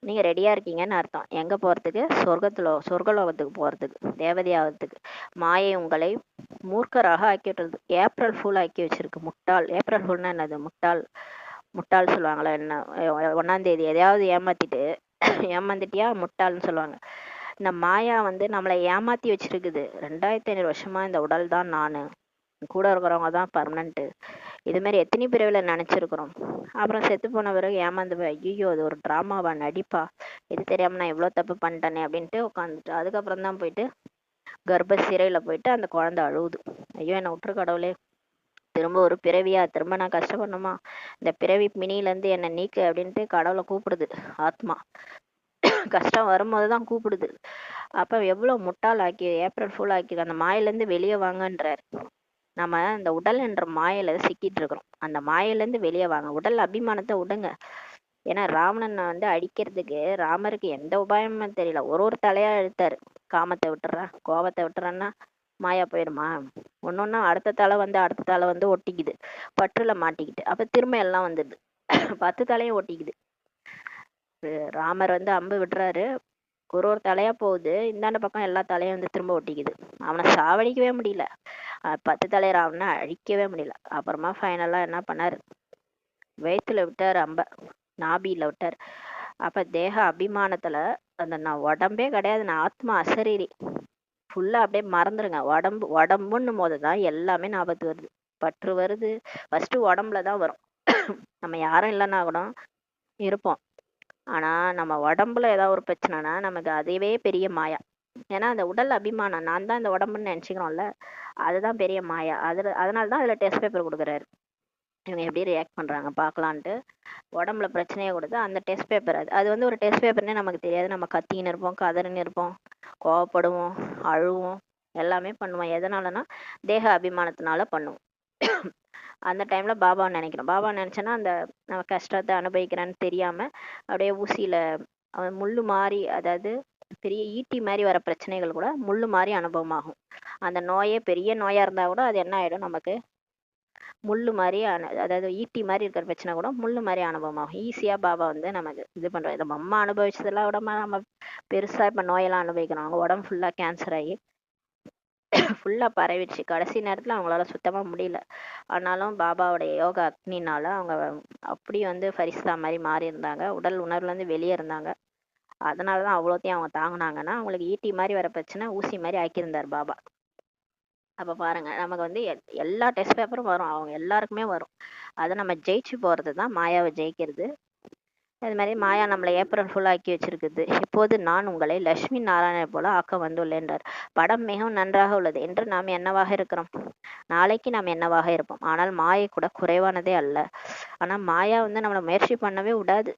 நீங்க ரெடியா இருக்கீங்கன்னு அர்த்தம். எங்க போறதுக்கு? சொர்க்கலோகத்துக்கு போறதுக்கு, தேவதை ஆகிறதுக்கு. மாயை உங்களை மூர்க்கராக ஆக்கி விட்டுறது. ஏப்ரல் ஃபுல் ஆக்கி வச்சிருக்கு. முட்டாள். ஏப்ரல் ஃபுல்னா என்னது? முட்டாள். முட்டாள் சொல்லுவாங்களா என்ன? 1ஆம் தேதி எதையாவது ஏமாந்துட்டியா முட்டாள்னு சொல்லுவாங்க. இந்த மாயா வந்து நம்மளை ஏமாத்தி வச்சிருக்குது. 2500 வருஷமா இந்த உடல் தான் நானு, கூட இருக்கிறவங்க தான் பர்மனன்ட். இது மாதிரி எத்தனை பிறவில நினைச்சிருக்கிறோம். அப்புறம் செத்து போன பிறகு ஏமாந்து போய் ஐயோ அது ஒரு டிராமாவா, நடிப்பா, இது தெரியாம நான் இவ்வளோ தப்பு பண்ணிட்டேனே அப்படின்ட்டு உட்காந்துட்டு அதுக்கப்புறம் தான் போயிட்டு கர்ப்ப சிறையில போயிட்டு அந்த குழந்தை அழுவுது. ஐயோ என்னை விட்டுரு கடவுளே, திரும்ப ஒரு பிறவியா, திரும்ப நான் கஷ்டப்படணுமா, இந்த பிறவி பிணியில இருந்து என்னை நீக்கு அப்படின்ட்டு கடவுளை கூப்பிடுது ஆத்மா. கஷ்டம் வரும்போதுதான் கூப்பிடுது. அப்ப எவ்வளவு முட்டாள் ஆக்கி, ஏப்ரல் ஃபுல் ஆக்கி அந்த மாயில இருந்து வெளியே வாங்கன்றார். நம்ம இந்த உடல் என்ற மாயில சிக்கிட்டு இருக்கிறோம். அந்த மாயில இருந்து வெளியே வாங்க. உடல் அபிமானத்தை விடுங்க. ஏன்னா ராவணனை வந்து அழிக்கிறதுக்கு ராமருக்கு எந்த உபாயமும் தெரியல. ஒரு தலையா எடுத்தாரு. காமத்தை விட்டுறான், கோபத்தை விட்டுறான்னா மாயா போயிடுமா? ஒன்னொன்னா அடுத்த தலை வந்து ஒட்டிக்குது, பற்றுல மாட்டிக்கிட்டு. அப்ப திரும்ப எல்லாம் வந்துடுது. 10 தலையும் ஒட்டிக்குது. ராமர் வந்து அம்பு விடுறாரு, ஒரு தலையா போகுது. இந்தாண்ட பக்கம் எல்லா தலையும் வந்து திரும்ப ஒட்டிக்குது. அவனை சாவடிக்கவே முடியல. 10 தலை ராவணனை அழிக்கவே முடியல. அப்புறமா ஃபைனலா என்ன பண்ணாரு, வயிற்றுல விட்டார் அம்ப, நாபியில விட்டார். அப்ப தேக அபிமானத்துல அந்த நான் உடம்பே கிடையாது, நான் ஆத்மா அசரீரி, ஃபுல்லா அப்படியே மறந்துருங்க. உடம்புன்னும் போதுதான் எல்லாமே ஞாபகத்து வருது, பற்று வருது. ஃபர்ஸ்ட் உடம்புலதான் வரும். நம்ம யாரும் இல்லைன்னா கூட இருப்போம். ஆனா நம்ம உடம்புல ஏதாவது ஒரு பிரச்சனைனா நமக்கு அதுவே பெரிய மாயா. ஏன்னா அந்த உடல் அபிமானம், நான் தான் இந்த உடம்புன்னு நினைச்சுக்கிறோம்ல, அதுதான் பெரிய மாயா. அதனாலதான் அதுல டெஸ்ட் பேப்பர் கொடுக்குறாரு. இவங்க எப்படி ரியாக்ட் பண்றாங்க பார்க்கலான்ட்டு உடம்புல பிரச்சனையை கொடுத்து அந்த டெஸ்ட் பேப்பர், அது வந்து ஒரு டெஸ்ட் பேப்பர்னே நமக்கு தெரியாது. நம்ம கத்தின்னு இருப்போம், கதறின்னு இருப்போம், கோவப்படுவோம், அழுவோம், எல்லாமே பண்ணுவோம். எதனாலனா தேக அபிமானத்தினால பண்ணுவோம். அந்த டைம்ல பாபாவை நினைக்கிறோம். பாபா நினைச்சோன்னா அந்த நம்ம கஷ்டத்தை அனுபவிக்கிறேன்னு தெரியாம அப்படியே ஊசியில அவன் முள்ளு மாறி, அதாவது பெரிய ஈட்டி மாதிரி வர பிரச்சனைகள் கூட முள்ளு மாதிரி அனுபவமாகும். அந்த நோயே பெரிய நோயா இருந்தா கூட அது என்ன ஆயிடும், நமக்கு முள்ளு மாதிரி அதாவது ஈட்டி மாதிரி இருக்கிற பிரச்சனை கூட முள்ளு மாதிரி அனுபவமாகும். ஈஸியா பாபா வந்து நமக்கு இது பண்றோம். நம்ம அம்மா அனுபவிச்சதெல்லாம் விட நம்ம பெருசா இப்ப நோயெல்லாம் அனுபவிக்கிறோம். அவங்க உடம்பு ஃபுல்லா கேன்சர் ஆகி ஃபுல்லா பரவிடுச்சு. கடைசி நேரத்துல அவங்களால சுத்தமா முடியல. ஆனாலும் பாபாவுடைய யோகா அக்னினால அவங்க அப்படி வந்து ஃபரிஸ்தா மாதிரி மாறி இருந்தாங்க. உடல் உணர்வுல இருந்து வெளியே இருந்தாங்க. அதனாலதான் அவ்வளோத்தையும் அவங்க தாங்கினாங்கன்னா, அவங்களுக்கு ஈட்டி மாதிரி வர பிரச்சனை ஊசி மாதிரி ஆக்கியிருந்தார் பாபா. அப்ப பாருங்க, நமக்கு வந்து எல்லா டெஸ்ட் பேப்பரும் வரும், அவங்க எல்லாருக்குமே வரும். அதை நம்ம ஜெயிச்சு போறது தான் மாயாவை ஜெயிக்கிறது. அது மாதிரி மாயா நம்மளை ஏப்ரல் ஃபுல் ஆக்கி வச்சிருக்குது. இப்போது நான் உங்களை லட்சுமி நாராயணர் போல ஆக்க வந்துள்ளேன்றார். படம் மிகவும் நன்றாக உள்ளது. என்று நாம் என்னவாக இருக்கிறோம், நாளைக்கு நாம் என்னவாக இருப்போம். ஆனால் மாயை கூட குறைவானதே அல்ல. ஆனா மாயா வந்து நம்மளை முயற்சி பண்ணவே விடாது.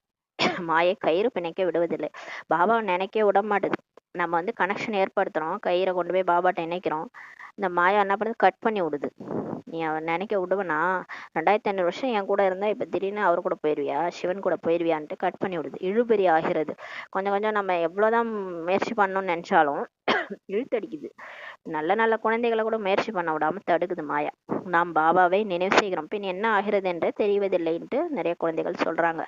மாயை கயிறு பிணைக்க விடுவதில்லை, பாபாவை நினைக்க விட மாட்டுது. நம்ம வந்து கனெக்ஷன் ஏற்படுத்துறோம், கயிறை கொண்டு போய் பாபாட்ட இணைக்கிறோம். இந்த மாயா என்ன பண்ணுது, கட் பண்ணி விடுது. நீ அவன் நினைக்க விடுவனா, 2500 வருஷம் என் கூட இருந்தா இப்ப திடீர்னு அவர் கூட போயிருவியா, சிவன் கூட போயிருவியான்ட்டு கட் பண்ணி விடுது. இழுபறி ஆகிறது. கொஞ்சம் கொஞ்சம் நம்ம எவ்வளவுதான் முயற்சி பண்ணணும்னு நினைச்சாலும் இழுத்தடிக்குது. நல்ல நல்ல குழந்தைகளை கூட முயற்சி பண்ண விடாம தடுக்குது மாயா. நாம் பாபாவை நினைவு செய்கிறோம், பின் என்ன ஆகிறது என்றே தெரிவதில்லைன்ட்டு நிறைய குழந்தைகள் சொல்றாங்க.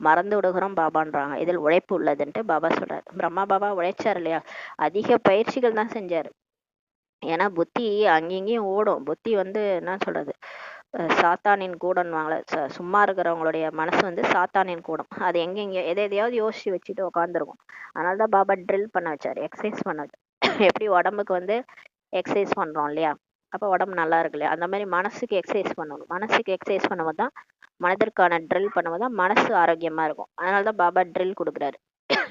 மறந்து விடுகிறோம் பாபான்றாங்க. இதில் உழைப்பு உள்ளதுன்ட்டு பாபா சொல்றாரு. பிரம்மா பாபா உழைச்சார் இல்லையா, அதிக பயிற்சிகள் தான் செஞ்சாரு. ஏன்னா புத்தி அங்கேயும் ஓடும். புத்தி வந்து என்ன சொல்றது, சாத்தானின் கூடன்னுவாங்களே, சும்மா இருக்கிறவங்களுடைய மனசு வந்து சாத்தானின் கூடம். அது எங்கெங்க எதையாவது யோசிச்சு வச்சுட்டு உட்காந்துருக்கும். அதனாலதான் பாபா ட்ரில் பண்ண வச்சாரு, எக்ஸசைஸ் பண்ண வச்சாரு. எப்படி உடம்புக்கு வந்து எக்ஸசைஸ் பண்றோம் இல்லையா, அப்ப உடம்பு நல்லா இருக்கு இல்லையா, அந்த மாதிரி மனசுக்கு எக்ஸசைஸ் பண்ணணும். மனசுக்கு எக்ஸசைஸ் பண்ணும்போது தான், மனதிற்கான ட்ரில் பண்ணும்போது தான் மனசு ஆரோக்கியமா இருக்கும். அதனாலதான் பாபா ட்ரில் கொடுக்குறாரு.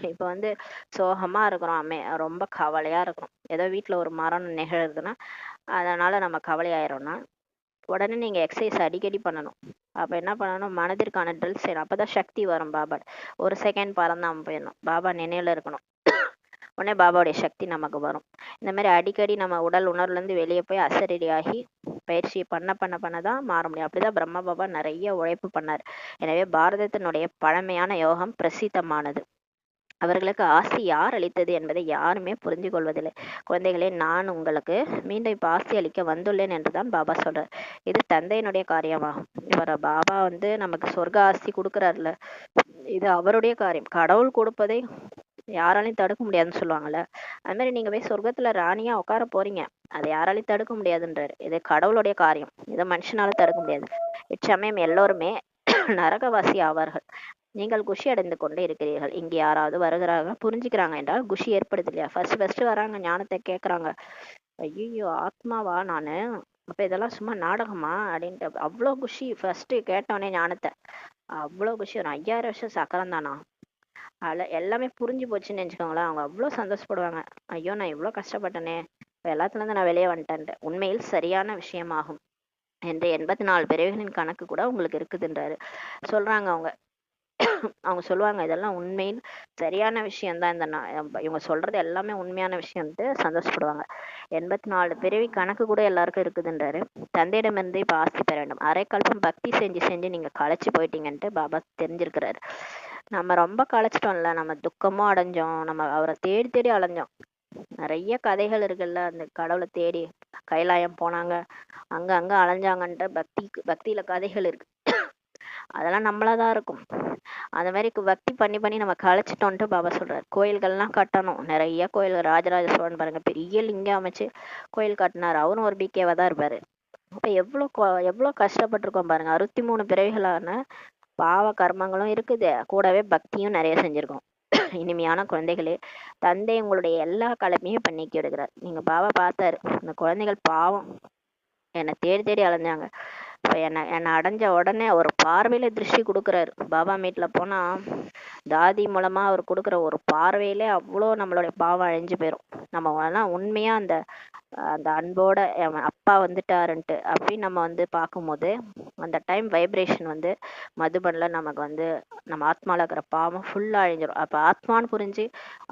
இப்ப வந்து சோகமா இருக்கிறோம், ரொம்ப கவலையா இருக்கிறோம், ஏதோ வீட்டுல ஒரு மரணம் நிகழுதுன்னா அதனால நம்ம கவலையாயிரோம்னா உடனே நீங்க எக்ஸசைஸ் அடிக்கடி பண்ணணும். அப்ப என்ன பண்ணணும், மனதிற்கான ட்ரில் செய்யணும். அப்பதான் சக்தி வரும். பாபா ஒரு செகண்ட் பறந்தாம போயிடணும், பாபா நினைவுல இருக்கணும். உடனே பாபாவுடைய சக்தி நமக்கு வரும். இந்த மாதிரி அடிக்கடி நம்ம உடல் உணர்வுல இருந்து வெளியே போய் அசரீரி ஆகி பயிற்சி பண்ண பண்ண பண்ணதான் மாற முடியும். அப்படிதான் பிரம்மா பாபா நிறைய உழைப்பு பண்ணார். எனவே பாரதத்தினுடைய பழமையான யோகம் பிரசித்தமானது. அவர்களுக்கு ஆஸ்தி யார் அளித்தது என்பதை யாருமே புரிந்து கொள்வதில்லை. குழந்தைகளே, நான் உங்களுக்கு மீண்டும் இப்ப ஆஸ்தி அளிக்க வந்துள்ளேன் என்றுதான் பாபா சொல்றார். இது தந்தையினுடைய காரியமாகும். இவர் பாபா வந்து நமக்கு சொர்க்க ஆஸ்தி கொடுக்குறாருல, இது அவருடைய காரியம். கடவுள் கொடுப்பதை யாராலையும் தடுக்க முடியாதுன்னு சொல்லுவாங்கல்ல, அது மாதிரி நீங்க போய் சொர்க்கத்துல ராணியா உட்கார போறீங்க, அதை யாராலையும் தடுக்க முடியாதுன்றாரு. இது கடவுளுடைய காரியம், இதை மனுஷனால தடுக்க முடியாது. இச்சமயம் எல்லோருமே நரகவாசி ஆவார்கள். நீங்கள் குஷி அடைந்து கொண்டு இருக்கிறீர்கள். இங்க யாராவது வருகிறாங்க புரிஞ்சுக்கிறாங்க என்றால் குஷி ஏற்படுது இல்லையா. ஃபர்ஸ்ட் வராங்க, ஞானத்தை கேட்கறாங்க. ஐயோ ஆத்மாவா நானு, அப்ப இதெல்லாம் சும்மா நாடகமா அப்படின்ட்டு அவ்வளோ குஷி. ஃபர்ஸ்ட் கேட்டவனே ஞானத்தை அவ்வளோ குஷி. ஒரு 5000 வருஷம் சக்கரம் தானா, அதில் எல்லாமே புரிஞ்சு போச்சுன்னு நினச்சிக்கோங்களேன். அவங்க அவ்வளோ சந்தோஷப்படுவாங்க. ஐயோ நான் இவ்வளோ கஷ்டப்பட்டேனே, இப்போ எல்லாத்துலேருந்து நான் வெளியே வந்துட்டேன்ட்டு. உண்மையில் சரியான விஷயமாகும் என்று 84 பிறவிகளின் கணக்கு கூட உங்களுக்கு இருக்குதுன்றாரு சொல்றாங்க அவங்க. அவங்க சொல்லுவாங்க, இதெல்லாம் உண்மையில் சரியான விஷயம்தான், இந்த இவங்க சொல்றது எல்லாமே உண்மையான விஷயம்ட்டு சந்தோஷப்படுவாங்க. 84 பிறவி கணக்கு கூட எல்லாருக்கும் இருக்குதுன்றாரு. தந்தையிடமிருந்து இப்ப ஆஸ்தி பெற வேண்டும். அரை கல்பம் பக்தி செஞ்சு செஞ்சு நீங்க களைச்சு போயிட்டீங்கன்ட்டு பாபா தெரிஞ்சிருக்கிறாரு. நம்ம ரொம்ப களைச்சிட்டோம்ல, நம்ம துக்கமும் அடைஞ்சோம், நம்ம அவரை தேடி தேடி அலைஞ்சோம். நிறைய கதைகள் இருக்குல்ல, அந்த கடவுளை தேடி கைலாயம் போனாங்க, அங்க அங்க அலைஞ்சாங்கன்ற பக்தியில கதைகள் இருக்கு. அதெல்லாம் நம்மளாதான் இருக்கும். அந்த மாதிரி பக்தி பண்ணி பண்ணி நம்ம களைச்சிட்டோன்ட்டு பாபா சொல்றாரு. கோயில்கள்லாம் கட்டணும், நிறைய கோயில். ராஜராஜ சோழன் பாருங்க, பெரிய லிங்கம் அமைச்சு கோயில் கட்டினாரு. அவரும் ஒரு பிகேவா தான் இருப்பாரு. அப்ப எவ்வளவு கஷ்டப்பட்டிருக்கோம் பாருங்க. 63 பிறவிகளான பாவ கர்மங்களும் இருக்குது, கூடவே பக்தியும் நிறைய செஞ்சிருக்கோம். இனிமையான குழந்தைகளே, தந்தை உங்களுடைய எல்லா கடமையும் பண்ணிக்கி எடுக்கிறார். நீங்க பாபா பார்த்தாரு, இந்த குழந்தைகள் பாவம் என்னை தேடி தேடி அலைஞ்சாங்க. இப்போ என்னை அடைஞ்ச உடனே ஒரு பார்வையில திருஷ்டி கொடுக்குறாரு. பாபா மீட்ல போனா தாதி மூலமா அவர் கொடுக்குற ஒரு பார்வையிலே அவ்வளோ நம்மளுடைய பாவம் அழிஞ்சு போயிடும். நம்ம எல்லாம் உண்மையா அந்த அந்த அன்போட அப்பா வந்துட்டாருன்ட்டு அப்படின்னு நம்ம வந்து பார்க்கும்போது அந்த டைம் வைப்ரேஷன் வந்து மதுபன்ல நமக்கு வந்து நம்ம ஆத்மால இருக்கிற பாவம் ஃபுல்லா அழிஞ்சிரும். அப்ப ஆத்மான்னு புரிஞ்சு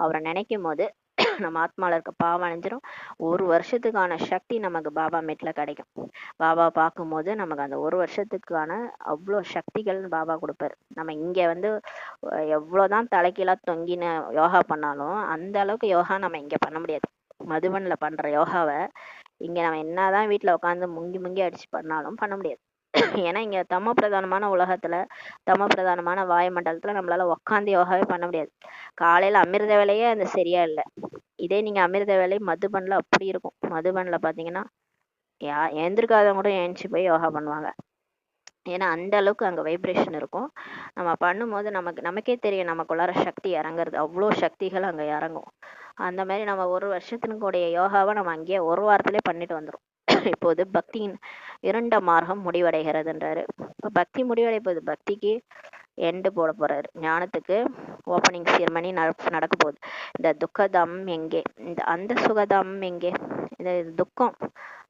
அவரை நினைக்கும் போது நம்ம ஆத்மால இருக்க பாவம் அழிஞ்சிரும். ஒரு வருஷத்துக்கான சக்தி நமக்கு பாபா மீட்ல கிடைக்கும். பாபா பார்க்கும்போது நமக்கு அந்த ஒரு வருஷத்துக்கான அவ்வளோ சக்திகள்னு பாபா கொடுப்பாரு. நம்ம இங்க வந்து எவ்வளவுதான் தலைக்கீழா தொங்கின யோகா பண்ணாலும் அந்த அளவுக்கு யோகா நம்ம இங்க பண்ண முடியாது. மதுபன்ல பண்ற யோகாவை இங்க நம்ம என்னதான் வீட்டுல உட்காந்து முங்கி முங்கி அடிச்சு பண்ணாலும் பண்ண முடியாது. ஏன்னா இங்க தமோ பிரதானமான உலகத்துல, தமோ பிரதானமான வாயுமண்டலத்துல நம்மளால உட்காந்து யோகாவே பண்ண முடியாது. காலையில அமிர்த வேலையே அந்த சரியா இல்லை. இதே நீங்க அமிர்த வேலை மதுபன்ல அப்படி இருக்கும். மதுபன்ல பாத்தீங்கன்னா எழுந்திருக்காதவங்க கூட எழுந்துச்சு போய் யோகா பண்ணுவாங்க. ஏன்னா அந்த அளவுக்கு அங்க வைப்ரேஷன் இருக்கும். நம்ம பண்ணும்போது நமக்கே தெரியும் நமக்குள்ளார சக்தி இறங்குறது. அவ்வளோ சக்திகள் அங்க இறங்கும். அந்த மாதிரி நம்ம ஒரு வருஷத்தினுடைய யோகாவை நம்ம அங்கேயே ஒரு வாரத்திலே பண்ணிட்டு வந்துடும். இப்போது பக்தியின் இருண்ட மார்க்கம் முடிவடைகிறதுன்றாரு. இப்போ பக்தி முடிவடை போகுது. பக்திக்கு எண்டு போட போறாரு. ஞானத்துக்கு ஓப்பனிங் செரமனி நடக்க போகுது. இந்த துக்கதம் எங்கே, இந்த அந்த சுகதம் எங்கே, இந்த துக்கம்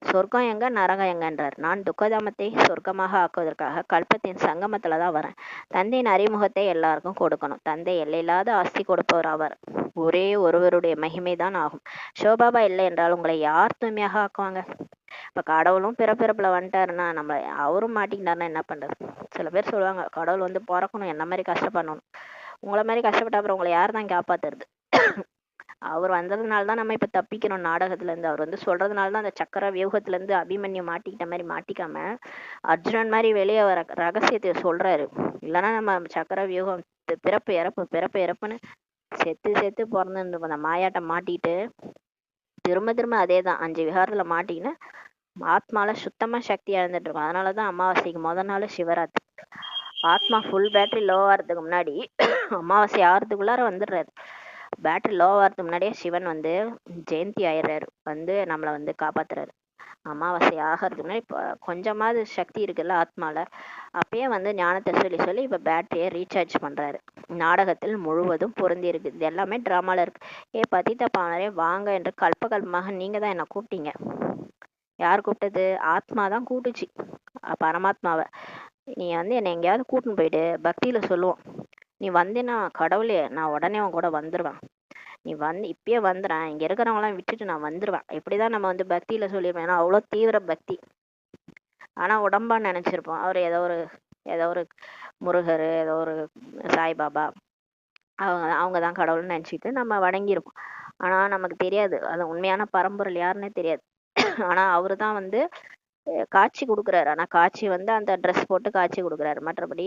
சொர்க்கம் எங்க நரகம் எங்கன்றார். நான் துக்கதாமத்தை சொர்க்கமாக ஆக்குவதற்காக கல்பத்தின் சங்கமத்துல தான் வரேன். தந்தையின் அறிமுகத்தை எல்லாருக்கும் கொடுக்கணும். தந்தை எல்லையில்லாத ஆஸ்தி கொடுப்பவர் அவர். ஒரே ஒருவருடைய மகிமை தான் ஆகும். சிவபாபா இல்லை என்றால் உங்களை யார் தூய்மையாக ஆக்குவாங்க? இப்ப கடவுளும் பிறப்பிறப்புல வந்துட்டாருன்னா நம்ம அவரும் மாட்டிக்கிட்டாருன்னா என்ன பண்றது? சில பேர் சொல்லுவாங்க கடவுள் வந்து பிறக்கணும், என்ன மாதிரி கஷ்டப்படணும். உங்களை மாதிரி கஷ்டப்பட்ட அப்புறம் உங்களை யார் தான் காப்பாத்துறது? அவர் வந்ததுனால தான் நம்ம இப்ப தப்பிக்கிறோம் நாடகத்துல இருந்து. அவர் வந்து சொல்றதுனால தான் அந்த சக்கர வியூகத்துல இருந்து அபிமன்யு மாட்டிக்கிட்ட மாதிரி மாட்டிக்காம அர்ஜுனன் மாதிரி வெளியே வர ரகசியத்தை சொல்றாரு. இல்லைன்னா நம்ம சக்கர வியூகம் பிறப்பு இறப்பு பிறப்பு இறப்புன்னு செத்து செத்து பிறந்துருக்கும். அந்த மாயாட்டம் மாட்டிக்கிட்டு திரும்ப திரும்ப அதே தான் 5 விகாரத்துல மாட்டிக்கின்னு ஆத்மால சுத்தமா சக்தி இழந்துட்டு இருக்கும். அதனாலதான் அமாவாசைக்கு முதல் நாள் சிவராத்திரி. ஆத்மா ஃபுல் பேட்டரி லோ ஆகிறதுக்கு முன்னாடி அமாவாசை ஆகிறதுக்குள்ளார வந்துடுறாரு. பேட்டரி லோ ஆகிறதுக்கு முன்னாடியே சிவன் வந்து ஜெயந்தி ஆயிடுறாரு, வந்து நம்மளை வந்து காப்பாத்துறாரு. அமாவாசை ஆகிறதுக்கு முன்னாடி இப்போ கொஞ்சமாவது சக்தி இருக்குல்ல ஆத்மால, அப்பயே வந்து ஞானத்தை சொல்லி சொல்லி இப்போ பேட்டரியை ரீசார்ஜ் பண்றாரு. நாடகத்தில் முழுவதும் பொருந்தி இருக்கு. இது எல்லாமே டிராமால இருக்கு. பத்தித்த பாவனரே வாங்க என்று கல்பகல்பமாக நீங்க தான் என்ன கூப்பிட்டீங்க. யார் கூப்பிட்டது? ஆத்மா தான் கூட்டுச்சு பரமாத்மாவை. நீ வந்து என்னை எங்கேயாவது கூட்டின்னு போயிட்டு பக்தியில சொல்லுவோம். நீ வந்தேன்னா கடவுளே நான் உடனே உன் கூட வந்துருவேன். நீ வந்து இப்பயே வந்துடுறேன், இங்க இருக்கிறவங்களாம் விட்டுட்டு நான் வந்துருவேன். இப்படிதான் நம்ம வந்து பக்தியில சொல்லியிருப்போம். ஏன்னா அவ்வளோ தீவிர பக்தி. ஆனா உடம்பா நினைச்சிருப்போம் அவர் ஏதோ ஒரு முருகர், ஏதோ ஒரு சாய்பாபா, அவங்கதான் கடவுள்னு நினைச்சிட்டு நம்ம வணங்கியிருப்போம். ஆனா நமக்கு தெரியாது அது உண்மையான பரம்பொருள் யாருன்னே தெரியாது. ஆனா அவரு தான் வந்து காட்சி கொடுக்குறாரு. ஆனா காட்சி வந்து அந்த ட்ரெஸ் போட்டு காட்சி கொடுக்குறாரு. மற்றபடி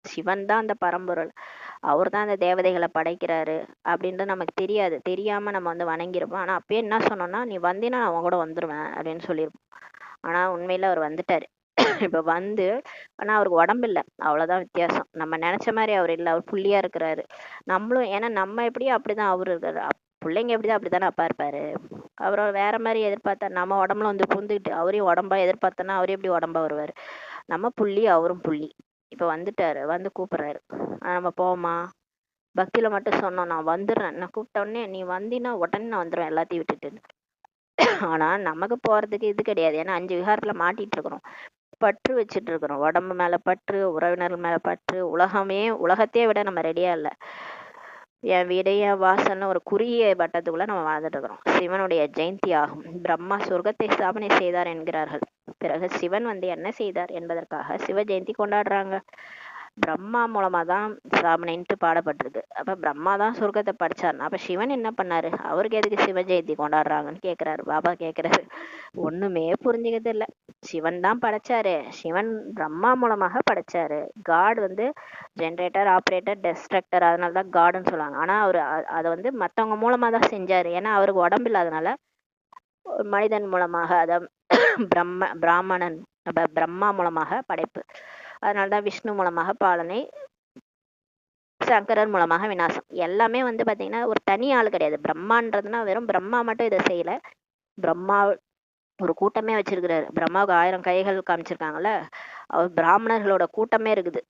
சிவன் தான் அந்த பரம்பொருள். அவர் தான் அந்த தேவதைகளை படைக்கிறாரு அப்படின்றது நமக்கு தெரியாது. தெரியாம நம்ம வந்து வணங்கியிருப்போம். ஆனா அப்பயே என்ன சொன்னோம்னா நீ வந்தீங்கன்னா நான் அவன் கூட வந்துருவேன் அப்படின்னு சொல்லியிருப்போம். ஆனா உண்மையில அவர் வந்துட்டாரு. இப்ப வந்து ஆனா அவருக்கு உடம்பு இல்லை, அவ்வளவுதான் வித்தியாசம். நம்ம நினைச்ச மாதிரி அவர் இல்லை, அவர் புள்ளியா இருக்கிறாரு. நம்மளும் ஏன்னா நம்ம எப்படியோ அப்படிதான் அவரு இருக்காரு. பிள்ளைங்க எப்படிதான் அப்படித்தானே அப்பா இருப்பாரு. அவரை வேற மாதிரி எதிர்பார்த்தா நம்ம உடம்புல வந்து புந்துக்கிட்டு அவரையும் உடம்பா எதிர்பார்த்தோன்னா அவரு எப்படி உடம்பா வருவாரு? நம்ம புள்ளி, அவரும் புள்ளி. இப்ப வந்துட்டாரு, வந்து கூப்பிடுறாரு. நம்ம போவோமா? பக்தியில மட்டும் சொன்னோம் நான் வந்துடுறேன், நான் கூப்பிட்ட உடனே நீ வந்தீன்னா உடனே நான் வந்துடுவேன் எல்லாத்தையும் விட்டுட்டு. ஆனா நமக்கு போறதுக்கு இது கிடையாது. ஏன்னா 5 விகாரத்துல மாட்டிட்டு இருக்கிறோம், பற்று வச்சுட்டு இருக்கிறோம். உடம்பு மேல பற்று, உறவினர்கள் மேல பற்று, உலகத்தையே விட நம்ம ரெடியா இல்லை. என் வீடு என் வாசல்னு ஒரு குறுகிய வட்டத்துக்குள்ள நம்ம வாழ்ந்துட்டு இருக்கிறோம். சிவனுடைய ஜெயந்தி ஆகும். பிரம்மா சொர்க்கத்தை ஸ்தாபனை செய்தார் என்கிறார்கள். பிறகு சிவன் வந்து என்ன செய்தார் என்பதற்காக சிவ ஜெயந்தி கொண்டாடுறாங்க. பிரம்மா மூலமா தான் ஸ்தாபனைன்ட்டு பாடப்பட்டிருக்கு. அப்ப பிரம்மா தான் சொர்க்கத்தை படைச்சாருன்னா அப்ப சிவன் என்ன பண்ணாரு? அவருக்கு எதுக்கு சிவ ஜெயந்தி கொண்டாடுறாங்கன்னு கேக்குறாரு. பாபா கேக்குறாரு. ஒண்ணுமே புரிஞ்சுக்கிறது இல்ல. சிவன் தான் படைச்சாரு. சிவன் பிரம்மா மூலமாக படைச்சாரு. காட் வந்து ஜென்ரேட்டர், ஆப்ரேட்டர், டெஸ்ட்ரக்டர், அதனாலதான் காடுன்னு சொல்லுவாங்க. ஆனா அவரு அதை வந்து மத்தவங்க மூலமா தான் செஞ்சாரு. ஏன்னா அவருக்கு உடம்பு இல்லாதனால மனிதன் மூலமாக அத பிராமணன் பிரம்மா மூலமாக படைப்பு. அதனாலதான் விஷ்ணு மூலமாக பாலனை, சங்கரர் மூலமாக விநாசம். எல்லாமே வந்து பாத்தீங்கன்னா ஒரு தனி ஆள் கிடையாது. பிரம்மான்றதுன்னா வெறும் பிரம்மா மட்டும் இதை செய்யல. பிரம்மா ஒரு கூட்டமே வச்சிருக்கிறாரு. பிரம்மாவுக்கு 1000 கைகள் காமிச்சிருக்காங்கல்ல, அவர் பிராமணர்களோட கூட்டமே இருக்குது.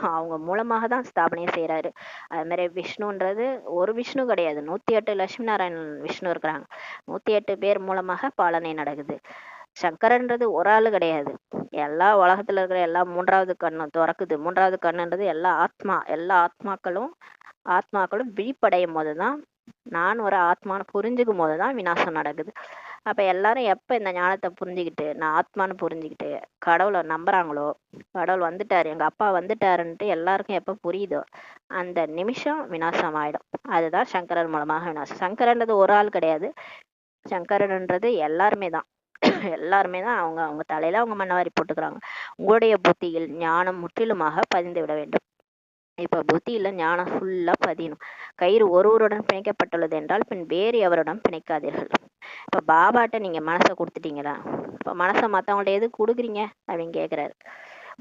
அவங்க மூலமாக தான் ஸ்தாபனையை செய்யறாரு. அது மாதிரி விஷ்ணுன்றது ஒரு விஷ்ணு கிடையாது, 108 லட்சுமி நாராயணன் விஷ்ணு இருக்கிறாங்க. 108 பேர் மூலமாக பாலனை நடக்குது. சங்கரன்றது ஒரு ஆளு கிடையாது. எல்லா உலகத்துல இருக்கிற எல்லா மூன்றாவது கண்ணு திறக்குது. மூன்றாவது கண்ணுன்றது எல்லா ஆத்மாக்களும் விழிப்படையும் போதுதான், நான் ஒரு ஆத்மான்னு புரிஞ்சுக்கும் போதுதான் விநாசம் நடக்குது. அப்ப எல்லாரும் எப்ப இந்த ஞானத்தை புரிஞ்சுக்கிட்டு நான் ஆத்மான்னு புரிஞ்சுக்கிட்டு கடவுளை நம்புறாங்களோ, கடவுள் வந்துட்டாரு, எங்க அப்பா வந்துட்டாருன்ட்டு எல்லாருக்கும் எப்ப புரியுதோ அந்த நிமிஷம் விநாசம் ஆயிடும். அதுதான் சங்கரன் மூலமாக விநாசம். சங்கரன்றது ஒரு ஆள் கிடையாது. சங்கரன்ன்றது எல்லாருமே தான். எல்லாருமே தான். அவங்க அவங்க தலையில அவங்க மண்ணவாரி போட்டுக்கிறாங்க. உங்களுடைய புத்தியில் ஞானம் முற்றிலுமாக பதிந்து விட வேண்டும். இப்ப புத்தியில ஞானம் ஃபுல்லா பதியணும். கயிறு ஒருவருடன் பிணைக்கப்பட்டுள்ளது என்றால் பின் வேறு எவருடன் பிணைக்காதீர்கள். இப்ப பாபாட்ட நீங்க மனசை கொடுத்துட்டீங்களா? இப்ப மனசை மத்தவங்கள்ட்ட எது கொடுக்குறீங்க அப்படின்னு கேக்குறாரு.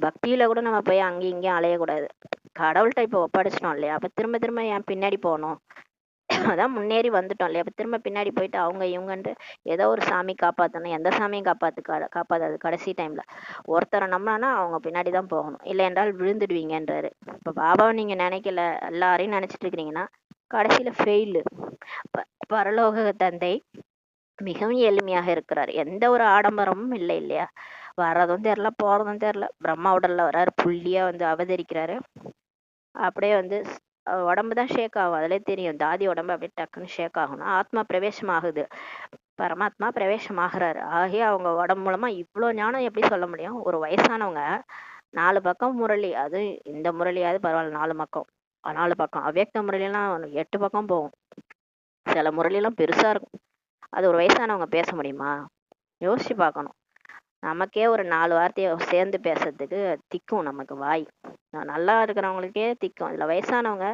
பக்தியில கூட நம்ம போய் அங்கேயும் இங்கேயும் அலையக்கூடாது. கடவுள்கிட்ட இப்ப ஒப்படைச்சிட்டோம் இல்லையா? அப்ப திரும்ப திரும்ப ஏன் பின்னாடி போகணும்? அதான் முன்னேறி வந்துட்டோம் இல்லையா? அப்ப திரும்ப பின்னாடி போயிட்டு அவங்க இவங்கன்ட்டு ஏதோ ஒரு சாமி காப்பாத்தணும். எந்த சாமியும் காப்பாத்தாது. கடைசி டைம்ல ஒருத்தரை நம்பினா அவங்க பின்னாடிதான் போகணும். இல்லை என்றால் விழுந்துடுவீங்கன்றாரு. இப்ப பாபாவை நீங்க நினைக்கல, எல்லாரையும் நினைச்சிட்டு இருக்கிறீங்கன்னா கடைசியில ஃபெயிலு. பரலோக தந்தை மிகவும் எளிமையாக இருக்கிறார். எந்த ஒரு ஆடம்பரமும் இல்லை இல்லையா? வர்றதும் தெரியல, போறதும் தெரியல. பிரம்மா உடல்ல வர்றாரு, புள்ளியா வந்து அவதரிக்கிறாரு. அப்படியே வந்து உடம்பு தான் ஷேக் ஆகும். அதுல தெரியும் தாதி உடம்பு அப்படியே டக்குன்னு ஷேக் ஆகணும். ஆத்மா பிரவேசம் ஆகுது, பரமாத்மா பிரவேசம் ஆகுறாரு. ஆகி அவங்க உடம்பு மூலமா இவ்வளவு ஞானம் எப்படி சொல்ல முடியும்? ஒரு வயசானவங்க 4 பக்கம் முரளி, அது இந்த முரளியாவது பரவாயில்ல, 4 பக்கம் அவ்வியக்த முரளியெல்லாம் 8 பக்கம் போகும். சில முரளியெல்லாம் பெருசா இருக்கும். அது ஒரு வயசானவங்க பேச முடியுமா? யோசிச்சு பார்க்கணும். நமக்கே ஒரு 4 வார்த்தையை சேர்ந்து பேசுறதுக்கு திக்கும் நமக்கு வாய். நல்லா இருக்கிறவங்களுக்கே திக்கும். இதுல வயசானவங்க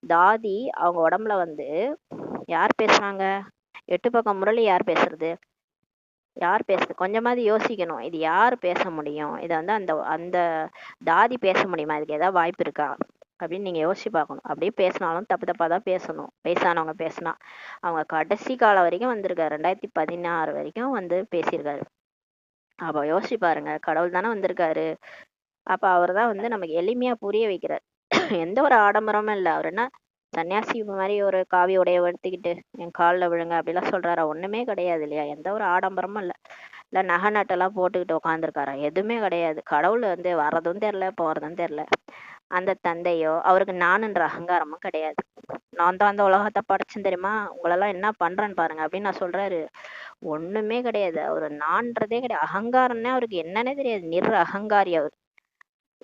தாதி அவங்க உடம்புல வந்து யார் பேசுறாங்க? 8 பக்கம் முரளி யார் பேசுறது? யார் பேசுறது? கொஞ்சமாவது யோசிக்கணும். இது யார் பேச முடியும்? இதை வந்து அந்த அந்த தாதி பேச முடியுமா? இதுக்கு ஏதாவது வாய்ப்பு இருக்கா அப்படின்னு நீங்க யோசிச்சு பார்க்கணும். அப்படியே பேசினாலும் தப்பு தப்பா தான் பேசணும். வயசானவங்க பேசினா. அவங்க கடைசி காலம் வரைக்கும் வந்திருக்காரு. 2016 வரைக்கும் வந்து பேசியிருக்காரு. அப்ப யோசிச்சு பாருங்க, கடவுள் தானே வந்திருக்காரு. அப்ப அவர் தான் வந்து நமக்கு எளிமையா புரிய வைக்கிறார். எந்த ஒரு ஆடம்பரமும் இல்லை. அவர் என்ன சன்னியாசி மாதிரி ஒரு காவி உடைய எடுத்துக்கிட்டு என் காலில் விழுங்க அப்படிலாம் சொல்றாரா? ஒண்ணுமே கிடையாது இல்லையா? எந்த ஒரு ஆடம்பரமும் இல்லை. இல்ல நகை நட்டெல்லாம் போட்டுக்கிட்டு உட்காந்துருக்காரா? எதுவுமே கிடையாது. கடவுள் வந்து வர்றதும் தெரியல, போறதும் தெரியல. அந்த தந்தையோ அவருக்கு நானுன்ற அகங்காரமும் கிடையாது. நான் தான் அந்த உலகத்தை படைச்சேன் தெரியுமா, உங்களெல்லாம் என்ன பண்றேன்னு பாருங்க அப்படின்னு நான் சொல்றாரு. ஒண்ணுமே கிடையாது. அவரு நான்றதே கிடையாது. அகங்காரம்னே அவருக்கு என்னன்னே தெரியாது. அகங்காரி அவர்.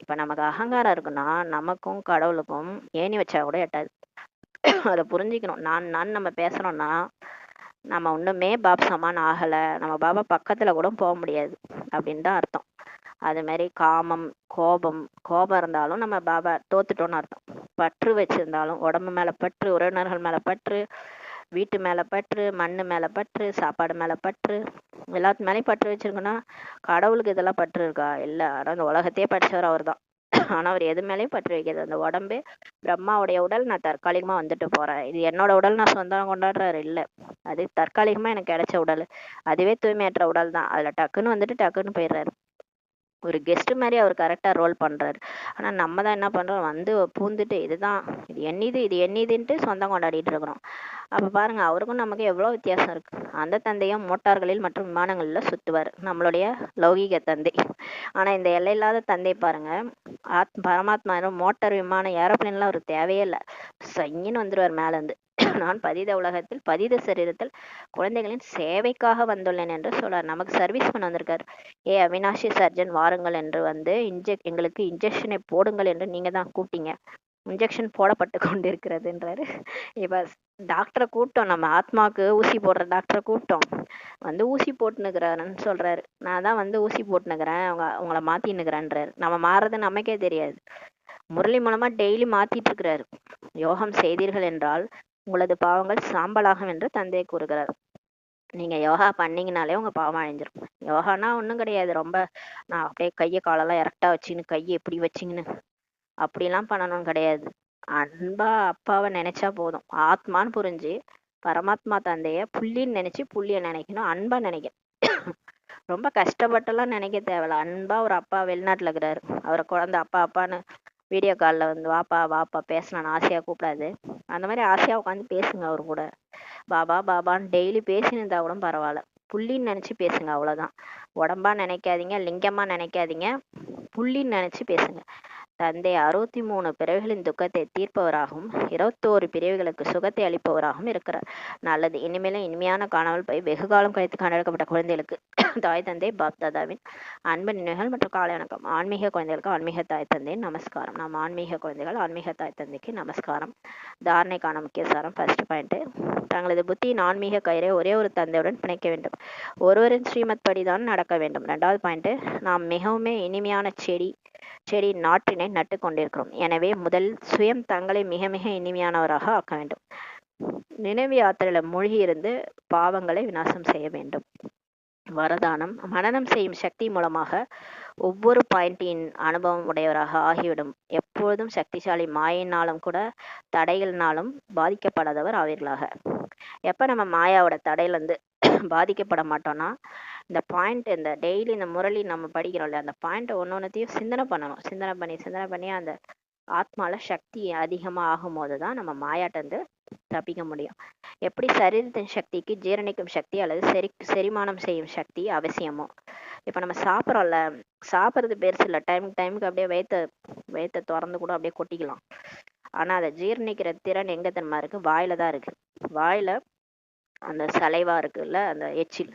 இப்ப நமக்கு அகங்காரம் இருக்குன்னா நமக்கும் கடவுளுக்கும் ஏணி வச்சா கூட எட்டாது. அதை புரிஞ்சுக்கணும். நான் நம்ம பேசுறோம்னா நம்ம ஒண்ணுமே பாப் சமான் ஆகல, நம்ம பாபா பக்கத்துல கூட போக முடியாது அப்படின்னு தான் அர்த்தம். அது மாதிரி காமம், கோபம் இருந்தாலும் நம்ம பாபா தோத்துட்டோம்னு அர்த்தம். பற்று வச்சிருந்தாலும் உடம்பு மேல பற்று, உறவினர்கள் மேல பற்று, வீட்டு மேல பற்று, மண்ணு மேல பற்று, சாப்பாடு மேல பற்று, எல்லாத்து மேலேயும் பற்று வச்சிருக்கோன்னா கடவுளுக்கு இதெல்லாம் பற்று இருக்கா? இல்ல. ஆனா இந்த உலகத்தையே படைச்சவர் அவர் தான். ஆனா அவர் எது மேலேயும் பற்று வைக்கிறது. அந்த உடம்பு பிரம்மாவுடைய உடல், நான் தற்காலிகமா வந்துட்டு போறேன், இது என்னோட உடல், நான் சொந்தம் கொண்டாடுறாரு. இல்ல, அது தற்காலிகமா எனக்கு கிடைச்ச உடல். அதுவே தூய்மையற்ற உடல் தான். அதுல டக்குன்னு வந்துட்டு டக்குன்னு போயிடுறாரு. ஒரு கெஸ்ட் மாதிரி அவர் கரெக்டா ரோல் பண்றாரு. ஆனா நம்ம தான் என்ன பண்றோம்? வந்து பூந்துட்டு இதுதான், இது என்னதுன்ட்டு சொந்தம் கொண்டாடிட்டு இருக்கிறோம். அப்ப பாருங்க, அவருக்கும் நமக்கு எவ்வளவு வித்தியாசம் இருக்கு. அந்த தந்தையும் மோட்டார்களில் மற்றும் விமானங்கள்ல சுத்துவார், நம்மளுடைய லௌகீக தந்தை. ஆனா இந்த எல்லையில்லாத தந்தை பாருங்க, பரமாத்மா மோட்டார், விமானம், ஏரோப்ளேன்லாம் அவருக்கு தேவையே இல்லை. சைன்னு வந்துருவார் மேல இருந்து. நான் பதித உலகத்தில் பதித சரீரத்தில் குழந்தைகளின் சேவைக்காக வந்துள்ளேன் என்று சொல்றார். நமக்கு சர்வீஸ் பண்ண வந்திருக்காரு. அவினாஷி சர்ஜன் வாருங்கள் என்று வந்து எங்களுக்கு இன்ஜெக்ஷனை போடுங்கள் என்று நீங்க தான் கூப்பிட்டீங்க. இன்ஜெக்ஷன் போடப்பட்டு கொண்டிருக்கிறதுன்றாரு. இப்ப டாக்டரை கூப்பிட்டோம், நம்ம ஆத்மாவுக்கு ஊசி போடுற டாக்டரை கூப்பிட்டோம், வந்து ஊசி போட்டுனுக்குறாருன்னு சொல்றாரு. நான் தான் வந்து ஊசி போட்டுனுக்குறேன், உங்களை மாத்தின்னுக்குறேன்றாரு. நம்ம மாறுறது நமக்கே தெரியாது. முரளி மூலமா டெய்லி மாத்திட்டு இருக்கிறாரு. யோகம் செய்தீர்கள் என்றால் உங்களது பாவங்கள் சாம்பலாகும் என்று தந்தை கூறுகிறார். நீங்க யோகா பண்ணீங்கனாலே உங்க பாவம் அழிஞ்சிரும். யோகானா ஒன்றும் கிடையாது, ரொம்ப நான் அப்படியே கையை காலெல்லாம் இறக்டா வச்சுக்கின்னு கையை எப்படி வச்சிங்கன்னு அப்படிலாம் பண்ணணும் கிடையாது. அன்பா அப்பாவை நினைச்சா போதும். ஆத்மான்னு புரிஞ்சு பரமாத்மா தந்தைய புள்ளின்னு நினைச்சு புள்ளிய நினைக்கணும், அன்பா நினைக்கணும். ரொம்ப கஷ்டப்பட்டெல்லாம் நினைக்க தேவையில்ல. அன்பா ஒரு அப்பா வெளிநாட்டுல இருக்கிறாரு, அவரை குழந்தை அப்பா அப்பான்னு வீடியோ காலில் வந்து வாப்பா வாப்பா பேசலான்னு ஆசையா கூப்பிடாது. அந்த மாதிரி ஆசையா உட்காந்து பேசுங்க அவரு கூட. பாபா பாபான்னு டெய்லி பேசின்னு இருந்தா கூட பரவாயில்ல, புள்ளின்னு நினைச்சு பேசுங்க, அவ்வளவுதான். உடம்பா நினைக்காதீங்க, லிங்கமா நினைக்காதீங்க, புள்ளின்னு நினைச்சு பேசுங்க. தந்தை 63 பிறவிகளின் துக்கத்தை தீர்ப்பவராகவும் 21 பிறவிகளுக்கு சுகத்தை அளிப்பவராகவும் இருக்கிறார். நல்லது. இனிமேலும் இனிமையான காணாமல் போய் வெகு காலம் கழித்து கண்டெடுக்கப்பட்ட குழந்தைகளுக்கு தாய் தந்தை பாப் தாதாவின் அன்பு நினைவுகள் மற்றும் காலை வணக்கம். ஆன்மீக குழந்தைகளுக்கு ஆன்மீக தாய் தந்தையின் நமஸ்காரம். நாம் ஆன்மீக குழந்தைகள் ஆன்மீக தாய் தந்தைக்கு நமஸ்காரம். தாரணைக்கான முக்கிய சாரம். ஃபர்ஸ்ட் பாயிண்ட், தங்களது புத்தியின் ஆன்மீக கயிறை ஒரே ஒரு தந்தையுடன் பிணைக்க வேண்டும். ஒருவரின் ஸ்ரீமத் படிதான் நடக்க வேண்டும். 2வது பாயிண்ட், நாம் மிகவும் இனிமையான செடி நாற்றினை நட்டு கொண்டிருக்கிறோம். எனவே முதல் சுயம் தங்களை மிக மிக இனிமையானவராக ஆக்க வேண்டும். நினைவு யாத்திரையில மூழ்கி இருந்து பாவங்களை விநாசம் செய்ய வேண்டும். வரதானம், மனனம் செய்யும் சக்தி மூலமாக ஒவ்வொரு பாயிண்டின் அனுபவம் உடையவராக ஆகிவிடும். எப்பொழுதும் சக்திசாலி மாயினாலும் கூட தடைகள்னாலும் பாதிக்கப்படாதவர் ஆவீர்களாக. எப்ப நம்ம மாயாவோட தடையிலிருந்து பாதிக்கப்பட மாட்டோம்னா, இந்த பாயிண்ட், இந்த டெய்லி இந்த முரளி நம்ம படிக்கிறோம்ல, அந்த பாயிண்ட் ஒன்னொன்னுத்தையும் சிந்தனை பண்ணணும். சிந்தனை பண்ணி அந்த ஆத்மால சக்தி அதிகமா ஆகும் போதுதான் நம்ம மாயாட்டந்து தப்பிக்க முடியும். எப்படி சரீரத்தின் சக்திக்கு ஜீரணிக்கும் சக்தி அல்லது செரிமானம் செய்யும் சக்தி அவசியமோ, இப்ப நம்ம சாப்பிட்றோம்ல, சாப்பிட்றது பெருசு இல்லை, டைமுக்கு அப்படியே வயிற்ற திறந்து கூட அப்படியே கொட்டிக்கலாம். ஆனா அதை ஜீரணிக்கிற திறன் எங்க தெரியுமா இருக்கு? வாயில தான் இருக்கு. வாயில அந்த சலைவா இருக்குல்ல, அந்த எச்சில்,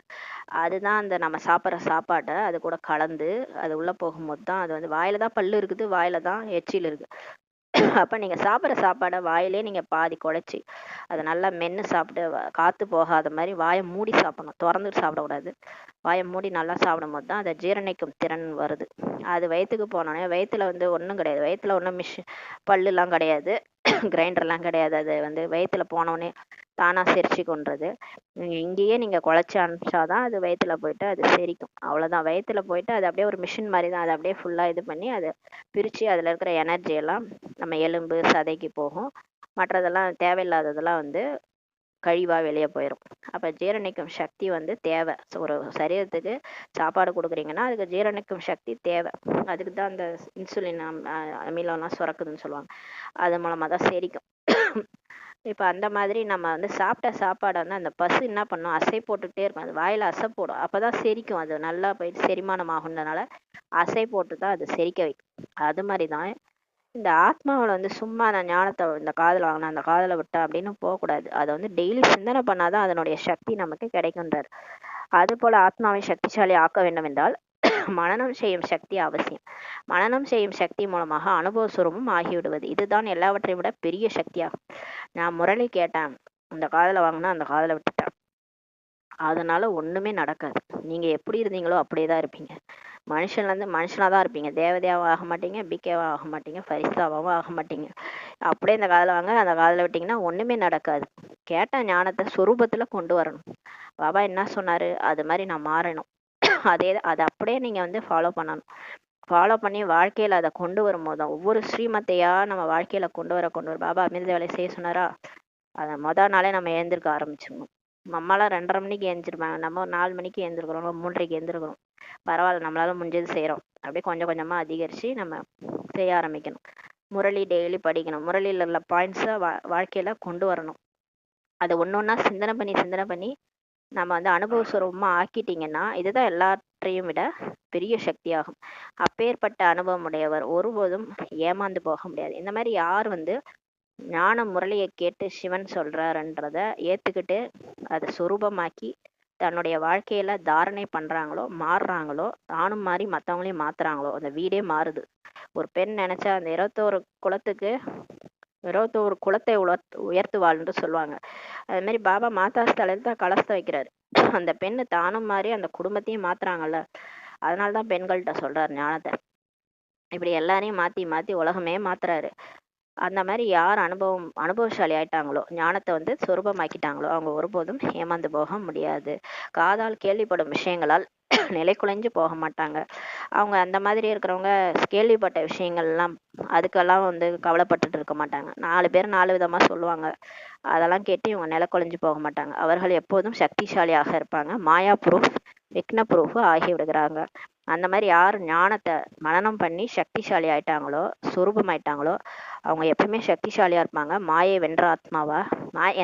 அதுதான் அந்த நம்ம சாப்பிட்ற சாப்பாட்டை அது கூட கலந்து அது உள்ள போகும்போது தான் அது வந்து வாயில தான் பல்லு இருக்குது, வாயில தான் எச்சில் இருக்கு. அப்ப நீங்க சாப்பிட்ற சாப்பாடை வாயிலே நீங்க பாதி குழைச்சி அதை நல்லா மென்று சாப்பிட்டு காத்து போகாத மாதிரி வாயை மூடி சாப்பிடணும், திறந்துட்டு சாப்பிடக்கூடாது. வாயை மூடி நல்லா சாப்பிடும் போது தான் அதை ஜீரணிக்கும் திறன் வருது. அது வயிற்றுக்கு போனோடனே வயிற்றுல வந்து ஒன்றும் கிடையாது, வயிற்றுல ஒன்றும் பல்லுலாம் கிடையாது, கிரைண்டர்லாம் கிடையாது. அது வந்து வயிற்றுல போனோடனே தானா செரிச்சு கொன்றது. இங்கேயே நீங்க குழைச்சி அனுப்பிச்சாதான் அது வயிற்றுல போயிட்டு அது செரிக்கும். அவ்வளவுதான். வயிற்றுல போயிட்டு அது அப்படியே ஒரு மிஷின் மாதிரி தான், அதை அப்படியே ஃபுல்லா இது பண்ணி அதை பிரிச்சு அதுல இருக்கிற எனர்ஜி எல்லாம் நம்ம எலும்பு சதைக்கு போகும். மற்றதெல்லாம் தேவையில்லாததெல்லாம் வந்து கழிவா வெளியே போயிடும். அப்ப ஜீரணிக்கும் சக்தி வந்து தேவை. ஒரு சரீரத்துக்கு சாப்பாடு கொடுக்குறீங்கன்னா அதுக்கு ஜீரணிக்கும் சக்தி தேவை. அதுக்கு தான் அந்த இன்சுலின் அமிலம்லாம் சுரக்குதுன்னு சொல்லுவாங்க, அது மூலமா தான் செரிக்கும். இப்ப அந்த மாதிரி நம்ம வந்து சாப்பிட்ட சாப்பாடை வந்து அந்த பசு என்ன பண்ணும், அசை போட்டுக்கிட்டே இருக்கும், அது வாயில அசை போடும், அப்பதான் செரிக்கும். அது நல்லா போயிட்டு செரிமானம் ஆகுன்றதுனால அசை போட்டு தான் அது செரிக்க வைக்கும். அது மாதிரிதான் இந்த ஆத்மாவில் வந்து சும்மா நான் ஞானத்தை இந்த காதில் வாங்கினா அந்த காதில் விட்டா அப்படின்னு போகக்கூடாது. அதை வந்து டெய்லி சிந்தனை பண்ணாதான் அதனுடைய சக்தி நமக்கு கிடைக்கின்றார். அது போல ஆத்மாவை சக்திசாலி ஆக்க வேண்டும் என்றால் மனனம் செய்யும் சக்தி அவசியம். மனனம் செய்யும் சக்தி மூலமாக அனுபவ சுரமும் ஆகிவிடுவது, இதுதான் எல்லாவற்றையும் விட பெரிய சக்தியாகும். நான் முரளி கேட்டேன், அந்த காதல வாங்கினா அந்த காதல விட்டுட்டேன், அதனால ஒண்ணுமே நடக்காது. நீங்க எப்படி இருந்தீங்களோ அப்படியே தான் இருப்பீங்க. மனுஷன்ல இருந்து மனுஷனா தான் இருப்பீங்க. தேவதையாவும் ஆக மாட்டீங்க, பிகேவா ஆக மாட்டீங்க, பரிசாவாவும் ஆக மாட்டீங்க. அப்படியே இந்த காதல வாங்க அந்த காதல விட்டீங்கன்னா ஒண்ணுமே நடக்காது. கேட்ட ஞானத்தை சொரூபத்துல கொண்டு வரணும். பாபா என்ன சொன்னாரு அது மாதிரி நான் மாறணும். அதை அப்படியே நீங்க வந்து ஃபாலோ பண்ணணும். ஃபாலோ பண்ணி வாழ்க்கையில அதை கொண்டு வரும்போது தான் ஒவ்வொரு ஸ்ரீமத்தையா நம்ம வாழ்க்கையில கொண்டு வர பாபா அமிர்த வேலை செய்ய சொன்னாரா, அதை நாளே நம்ம எழுந்திருக்க ஆரம்பிச்சிடணும். நம்மளாம் 2:30 மணிக்கு எழுந்திருப்பாங்க, நம்ம ஒரு 4 மணிக்கு எழுந்திருக்கிறோம், 3:30க்கு எழுந்திருக்கிறோம். பரவாயில்ல, நம்மளால முடிஞ்சது செய்யறோம். அப்படியே கொஞ்சம் கொஞ்சமா அதிகரிச்சு நம்ம செய்ய ஆரம்பிக்கணும். முரளி டெய்லி படிக்கணும். முரளியில் உள்ள பாயிண்ட்ஸை வாழ்க்கையில கொண்டு வரணும். அதை ஒன்னொன்னா சிந்தனை பண்ணி நம்ம வந்து அனுபவஸ்வரூபமா ஆக்கிட்டீங்கன்னா இதுதான் எல்லாற்றையும் விட பெரிய சக்தியாகும். அப்பேற்பட்ட அனுபவம் உடையவர் ஒருபோதும் ஏமாந்து போக முடியாது. இந்த மாதிரி யார் வந்து ஞான முரளியை கேட்டு சிவன் சொல்றாருன்றத ஏத்துக்கிட்டு அதை சொரூபமாக்கி தன்னுடைய வாழ்க்கையில தாரணை பண்றாங்களோ, மாறுறாங்களோ, தானும் மாறி மற்றவங்களையும் மாத்துறாங்களோ, அந்த வீடே மாறுது. ஒரு பெண் நினைச்சா அந்த 21 குலத்துக்கு 21 குலத்தை உயர்த்துவாள்னு சொல்லுவாங்க. அது மாதிரி பாபா மாதா ஸ்தலத்தில் தான் கலசத்தை வைக்கிறாரு. அந்த பெண்ணு தானும் மாறி அந்த குடும்பத்தையும் மாத்துறாங்கல்ல, அதனாலதான் பெண்கள்கிட்ட சொல்றாரு ஞானத்தை. இப்படி எல்லாரையும் மாத்தி மாத்தி உலகமே மாத்துறாரு. அந்த மாதிரி யார் அனுபவசாலி ஆயிட்டாங்களோ, ஞானத்தை வந்து சொரூபமாக்கிட்டாங்களோ, அவங்க ஒருபோதும் ஏமாந்து போக முடியாது. காதால் கேள்விப்படும் விஷயங்களால் நிலை குலைஞ்சு போக மாட்டாங்க. அவங்க அந்த மாதிரி இருக்கிறவங்க கேள்விப்பட்ட விஷயங்கள்லாம் அதுக்கெல்லாம் வந்து கவலைப்பட்டுட்டு இருக்க மாட்டாங்க. 4 பேர் 4 விதமா சொல்லுவாங்க, அதெல்லாம் கேட்டு இவங்க நிலை குலைஞ்சு போக மாட்டாங்க. அவர்கள் எப்போதும் சக்திசாலியாக இருப்பாங்க. மாயா ப்ரூஃப், விக்ன ப்ரூஃப் ஆகி விடுகிறாங்க. அந்த மாதிரி யார் ஞானத்தை மனனம் பண்ணி சக்திசாலி ஆயிட்டாங்களோ, சுரூபமாயிட்டாங்களோ, அவங்க எப்பவுமே சக்திசாலியா இருப்பாங்க. மாயை வென்ற ஆத்மாவா,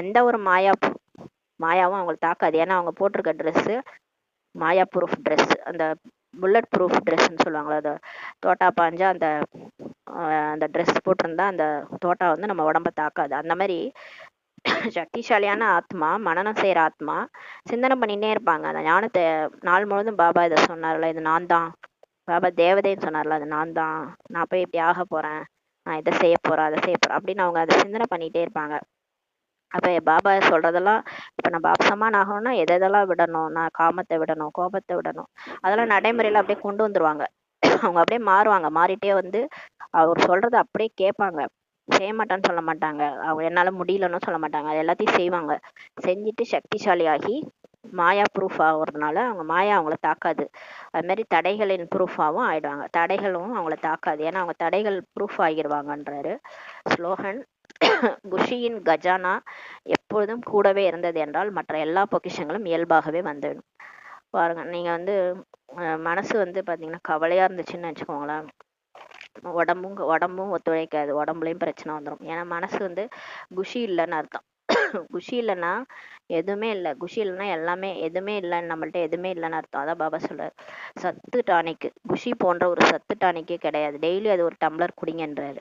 எந்த ஒரு மாயாவும் அவங்களுக்கு தாக்காது. ஏன்னா அவங்க போட்டிருக்க ட்ரெஸ்ஸு மாயா ப்ரூஃப் ட்ரெஸ், அந்த புல்லட் ப்ரூஃப் ட்ரெஸ்ன்னு சொல்லுவாங்களா, அந்த தோட்டா பாஞ்சா அந்த அந்த ட்ரெஸ் போட்டிருந்தா அந்த தோட்டா வந்து நம்ம உடம்ப தாக்காது. அந்த மாதிரி சக்திசாலியான ஆத்மா, மனனம் செய்யற ஆத்மா சிந்தனை பண்ணிட்டே இருப்பாங்க அந்த ஞானத்தை. நாள் முழுவதும் பாபா இதை சொன்னார்ல, இது நான் தான், பாபா தேவதைன்னு சொன்னார்ல, அது நான் தான், நான் போய் இப்படி ஆக போறேன், நான் இதை செய்ய போறேன், அதை செய்ய போறேன் அப்படின்னு அவங்க அதை சிந்தனை பண்ணிட்டே இருப்பாங்க. அப்ப பாபா சொல்றதெல்லாம், இப்ப நம்ம அப்சமான் ஆகணும்னா எதெல்லாம் விடணும், நான் காமத்தை விடணும், கோபத்தை விடணும், அதெல்லாம் நடைமுறையில அப்படியே கொண்டு வந்துருவாங்க. அவங்க அப்படியே மாறுவாங்க. மாறிட்டே வந்து அவர் சொல்றதை அப்படியே கேட்பாங்க. செய்ய மாட்டான்னு சொல்ல மாட்டாங்க, அவங்க என்னால முடியலன்னு சொல்ல மாட்டாங்க, அது எல்லாத்தையும் செய்வாங்க. செஞ்சுட்டு சக்திசாலியாகி மாயா ப்ரூஃப் ஆகுறதுனால அவங்க மாயா அவங்கள தாக்காது. அது மாதிரி தடைகளின் ப்ரூஃபாகவும் ஆயிடுவாங்க. தடைகளும் அவங்கள தாக்காது, ஏன்னா அவங்க தடைகள் ப்ரூஃப் ஆகிடுவாங்கன்றாரு ஸ்லோகன். குஷியின் கஜானா எப்பொழுதும் கூடவே இருந்தது என்றால் மற்ற எல்லா பொக்கிஷங்களும் இயல்பாகவே வந்துடும். பாருங்க, நீங்க வந்து மனசு வந்து பாத்தீங்கன்னா கவலையா இருந்துச்சுன்னு வச்சுக்கோங்களேன், உடம்பும் ஒத்துழைக்காது, உடம்புலயும் பிரச்சனை வந்துடும். ஏன்னா மனசு வந்து குஷி இல்லைன்னு அர்த்தம். குஷி இல்லைன்னா எதுவுமே இல்லை, குஷி இல்லைன்னா எல்லாமே எதுவுமே இல்லைன்னு, நம்மள்ட்ட எதுவுமே இல்லைன்னு அர்த்தம். அதான் பாபா சொல்றாரு, சத்து டானிக்கு குஷி போன்ற ஒரு சத்து டானிக்கே கிடையாது, டெய்லி அது ஒரு டம்ளர் குடிங்கன்றாரு.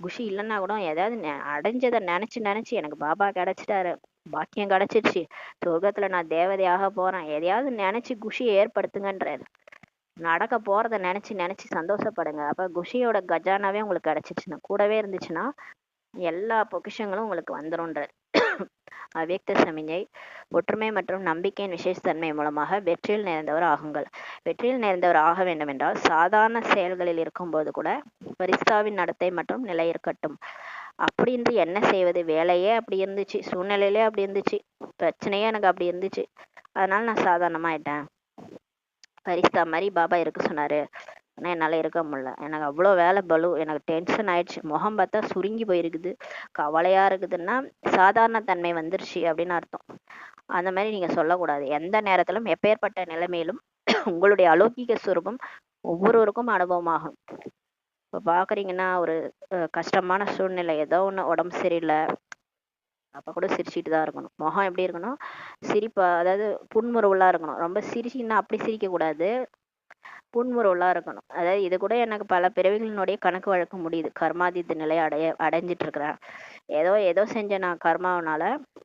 குஷி இல்லைன்னா கூட ஏதாவது அடைஞ்சதை நினைச்சு நினைச்சு எனக்கு பாபா கிடைச்சிட்டாரு, பாக்கியம் கிடைச்சிருச்சு, சொர்க்கத்துல நான் தேவதையாக போறேன், எதையாவது நினைச்சு குஷியை ஏற்படுத்துங்கன்றாரு. நடக்க போறதை நினைச்சு நினைச்சு சந்தோஷப்படுங்க. அப்ப குஷியோட கஜானாவே உங்களுக்கு கிடைச்சிச்சுன்னா, கூடவே இருந்துச்சுன்னா எல்லா பொக்கிஷங்களும் உங்களுக்கு வந்துரும்ன்றார். அவ்யக்த சமிஞை. ஒற்றுமை மற்றும் நம்பிக்கையின் விசேஷத்தன்மை மூலமாக வெற்றியில் நேர்ந்தவர் ஆகுங்கள். வெற்றியில் நேர்ந்தவர் ஆக வேண்டும் என்றால் சாதாரண செயல்களில் இருக்கும்போது கூட பரிஸ்தாவின் நடத்தை மற்றும் நிலை இருக்கட்டும். அப்படின்னு என்ன செய்வது, வேலையே அப்படி இருந்துச்சு, சூழ்நிலையிலே அப்படி இருந்துச்சு, பிரச்சனையே எனக்கு அப்படி இருந்துச்சு, அதனால நான் சாதாரணமாயிட்டேன், பரிஸ்தா மாதிரி பாபா இருக்க சொன்னாரு, ஆனால் என்னால் இருக்க முடியல, எனக்கு அவ்வளோ வேலை பலு, எனக்கு டென்ஷன் ஆயிடுச்சு, முகம் பார்த்தா சுருங்கி போயிருக்குது, கவலையா இருக்குதுன்னா சாதாரண தன்மை வந்துருச்சு அப்படின்னு அர்த்தம். அந்த மாதிரி நீங்க சொல்லக்கூடாது. எந்த நேரத்திலும் எப்பேற்பட்ட நிலைமையிலும் உங்களுடைய அலௌகிக சுரூபம் ஒவ்வொருவருக்கும் அனுபவமாகும். இப்போ பாக்குறீங்கன்னா ஒரு கஷ்டமான சூழ்நிலை, ஏதோ ஒன்று உடம்பு சரியில்லை, அப்ப கூட சிரிச்சுட்டு தான் இருக்கணும். முகம் எப்படி இருக்கணும், சிரிப்பா, அதாவது புன்முறுவலா இருக்கணும். ரொம்ப சிரிச்சிங்கன்னா அப்படி சிரிக்க கூடாது, புன்முறுவலா இருக்கணும். அதாவது இது கூட எனக்கு பல பிறவிகளினுடைய கணக்கு வழக்க முடியுது, கர்மாதித்த நிலையை அடைஞ்சிட்டு இருக்கிறேன், ஏதோ ஏதோ செஞ்ச நான் கர்மாவனால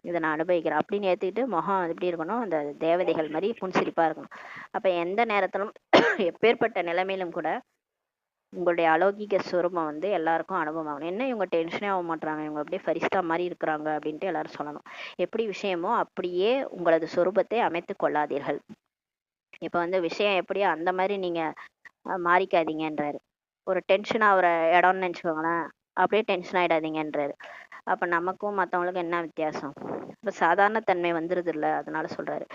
இதை நான் அனுபவிக்கிறேன் அப்படின்னு ஏத்துக்கிட்டு முகம் எப்படி இருக்கணும், அந்த தேவதைகள் மாதிரி புன்சிரிப்பா இருக்கணும். அப்ப எந்த நேரத்திலும் எப்பேற்பட்ட நிலைமையிலும் கூட உங்களுடைய அலௌகிக சுரூபம் வந்து எல்லாருக்கும் அனுபவம் ஆகணும். என்ன இவங்க டென்ஷனே ஆக மாட்டாங்க, இவங்க அப்படியே ஃபரிஸ்தா மாதிரி இருக்கிறாங்க அப்படின்ட்டு எல்லாரும் சொல்லணும். எப்படி விஷயமோ அப்படியே உங்களது சொரூபத்தை அமைத்து கொள்ளாதீர்கள். இப்ப வந்து விஷயம் எப்படியோ அந்த மாதிரி நீங்க மாறிக்காதீங்கன்றாரு. ஒரு டென்ஷன் ஆகுற இடம்னு நினச்சிக்கோங்களேன், அப்படியே டென்ஷன் ஆகிடாதீங்கன்றாரு. அப்போ நமக்கும் மற்றவங்களுக்கும் என்ன வித்தியாசம்? இப்போ சாதாரண தன்மை வந்துடுது இல்லை, அதனால சொல்கிறாரு.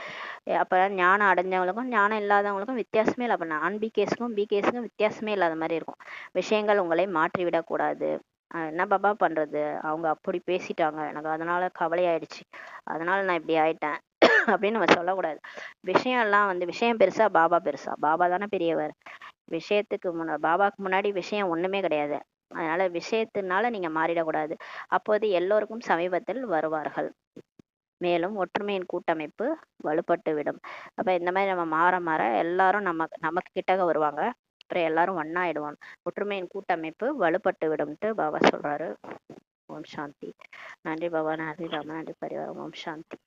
அப்போ ஞானம் அடைஞ்சவங்களுக்கும் ஞானம் இல்லாதவங்களுக்கும் வித்தியாசமே இல்லை. அப்போ நான் பிகேஸுக்கும் வித்தியாசமே இல்லாத மாதிரி இருக்கும். விஷயங்கள் உங்களை மாற்றி விடக்கூடாது. என்ன பாபா பண்ணுறது, அவங்க அப்படி பேசிட்டாங்க, எனக்கு அதனால கவலையாயிடுச்சு, அதனால நான் இப்படி ஆயிட்டேன் அப்படின்னு நம்ம சொல்லக்கூடாது. விஷயம் எல்லாம் வந்து விஷயம் பெருசா பாபா பெருசா, பாபா தானே பெரியவர். விஷயத்துக்கு பாபாக்கு முன்னாடி விஷயம் ஒண்ணுமே கிடையாது. அதனால விஷயத்தினால நீங்க மாறிடக்கூடாது. அப்போது எல்லோருக்கும் சமீபத்தில் வருவார்கள். மேலும் ஒற்றுமையின் கூட்டமைப்பு வலுப்பட்டு விடும். அப்ப இந்த மாதிரி நம்ம மாற மாற எல்லாரும் நமக்கு கிட்டக வருவாங்க. அப்புறம் எல்லாரும் ஒன்னாயிடுவாங்க. ஒற்றுமையின் கூட்டமைப்பு வலுப்பட்டு விடும்ட்டு பாபா சொல்றாரு. ஓம் சாந்தி. நன்றி பாபா, நன்றி ராமா, நன்றி பரிவாரம். ஓம் சாந்தி.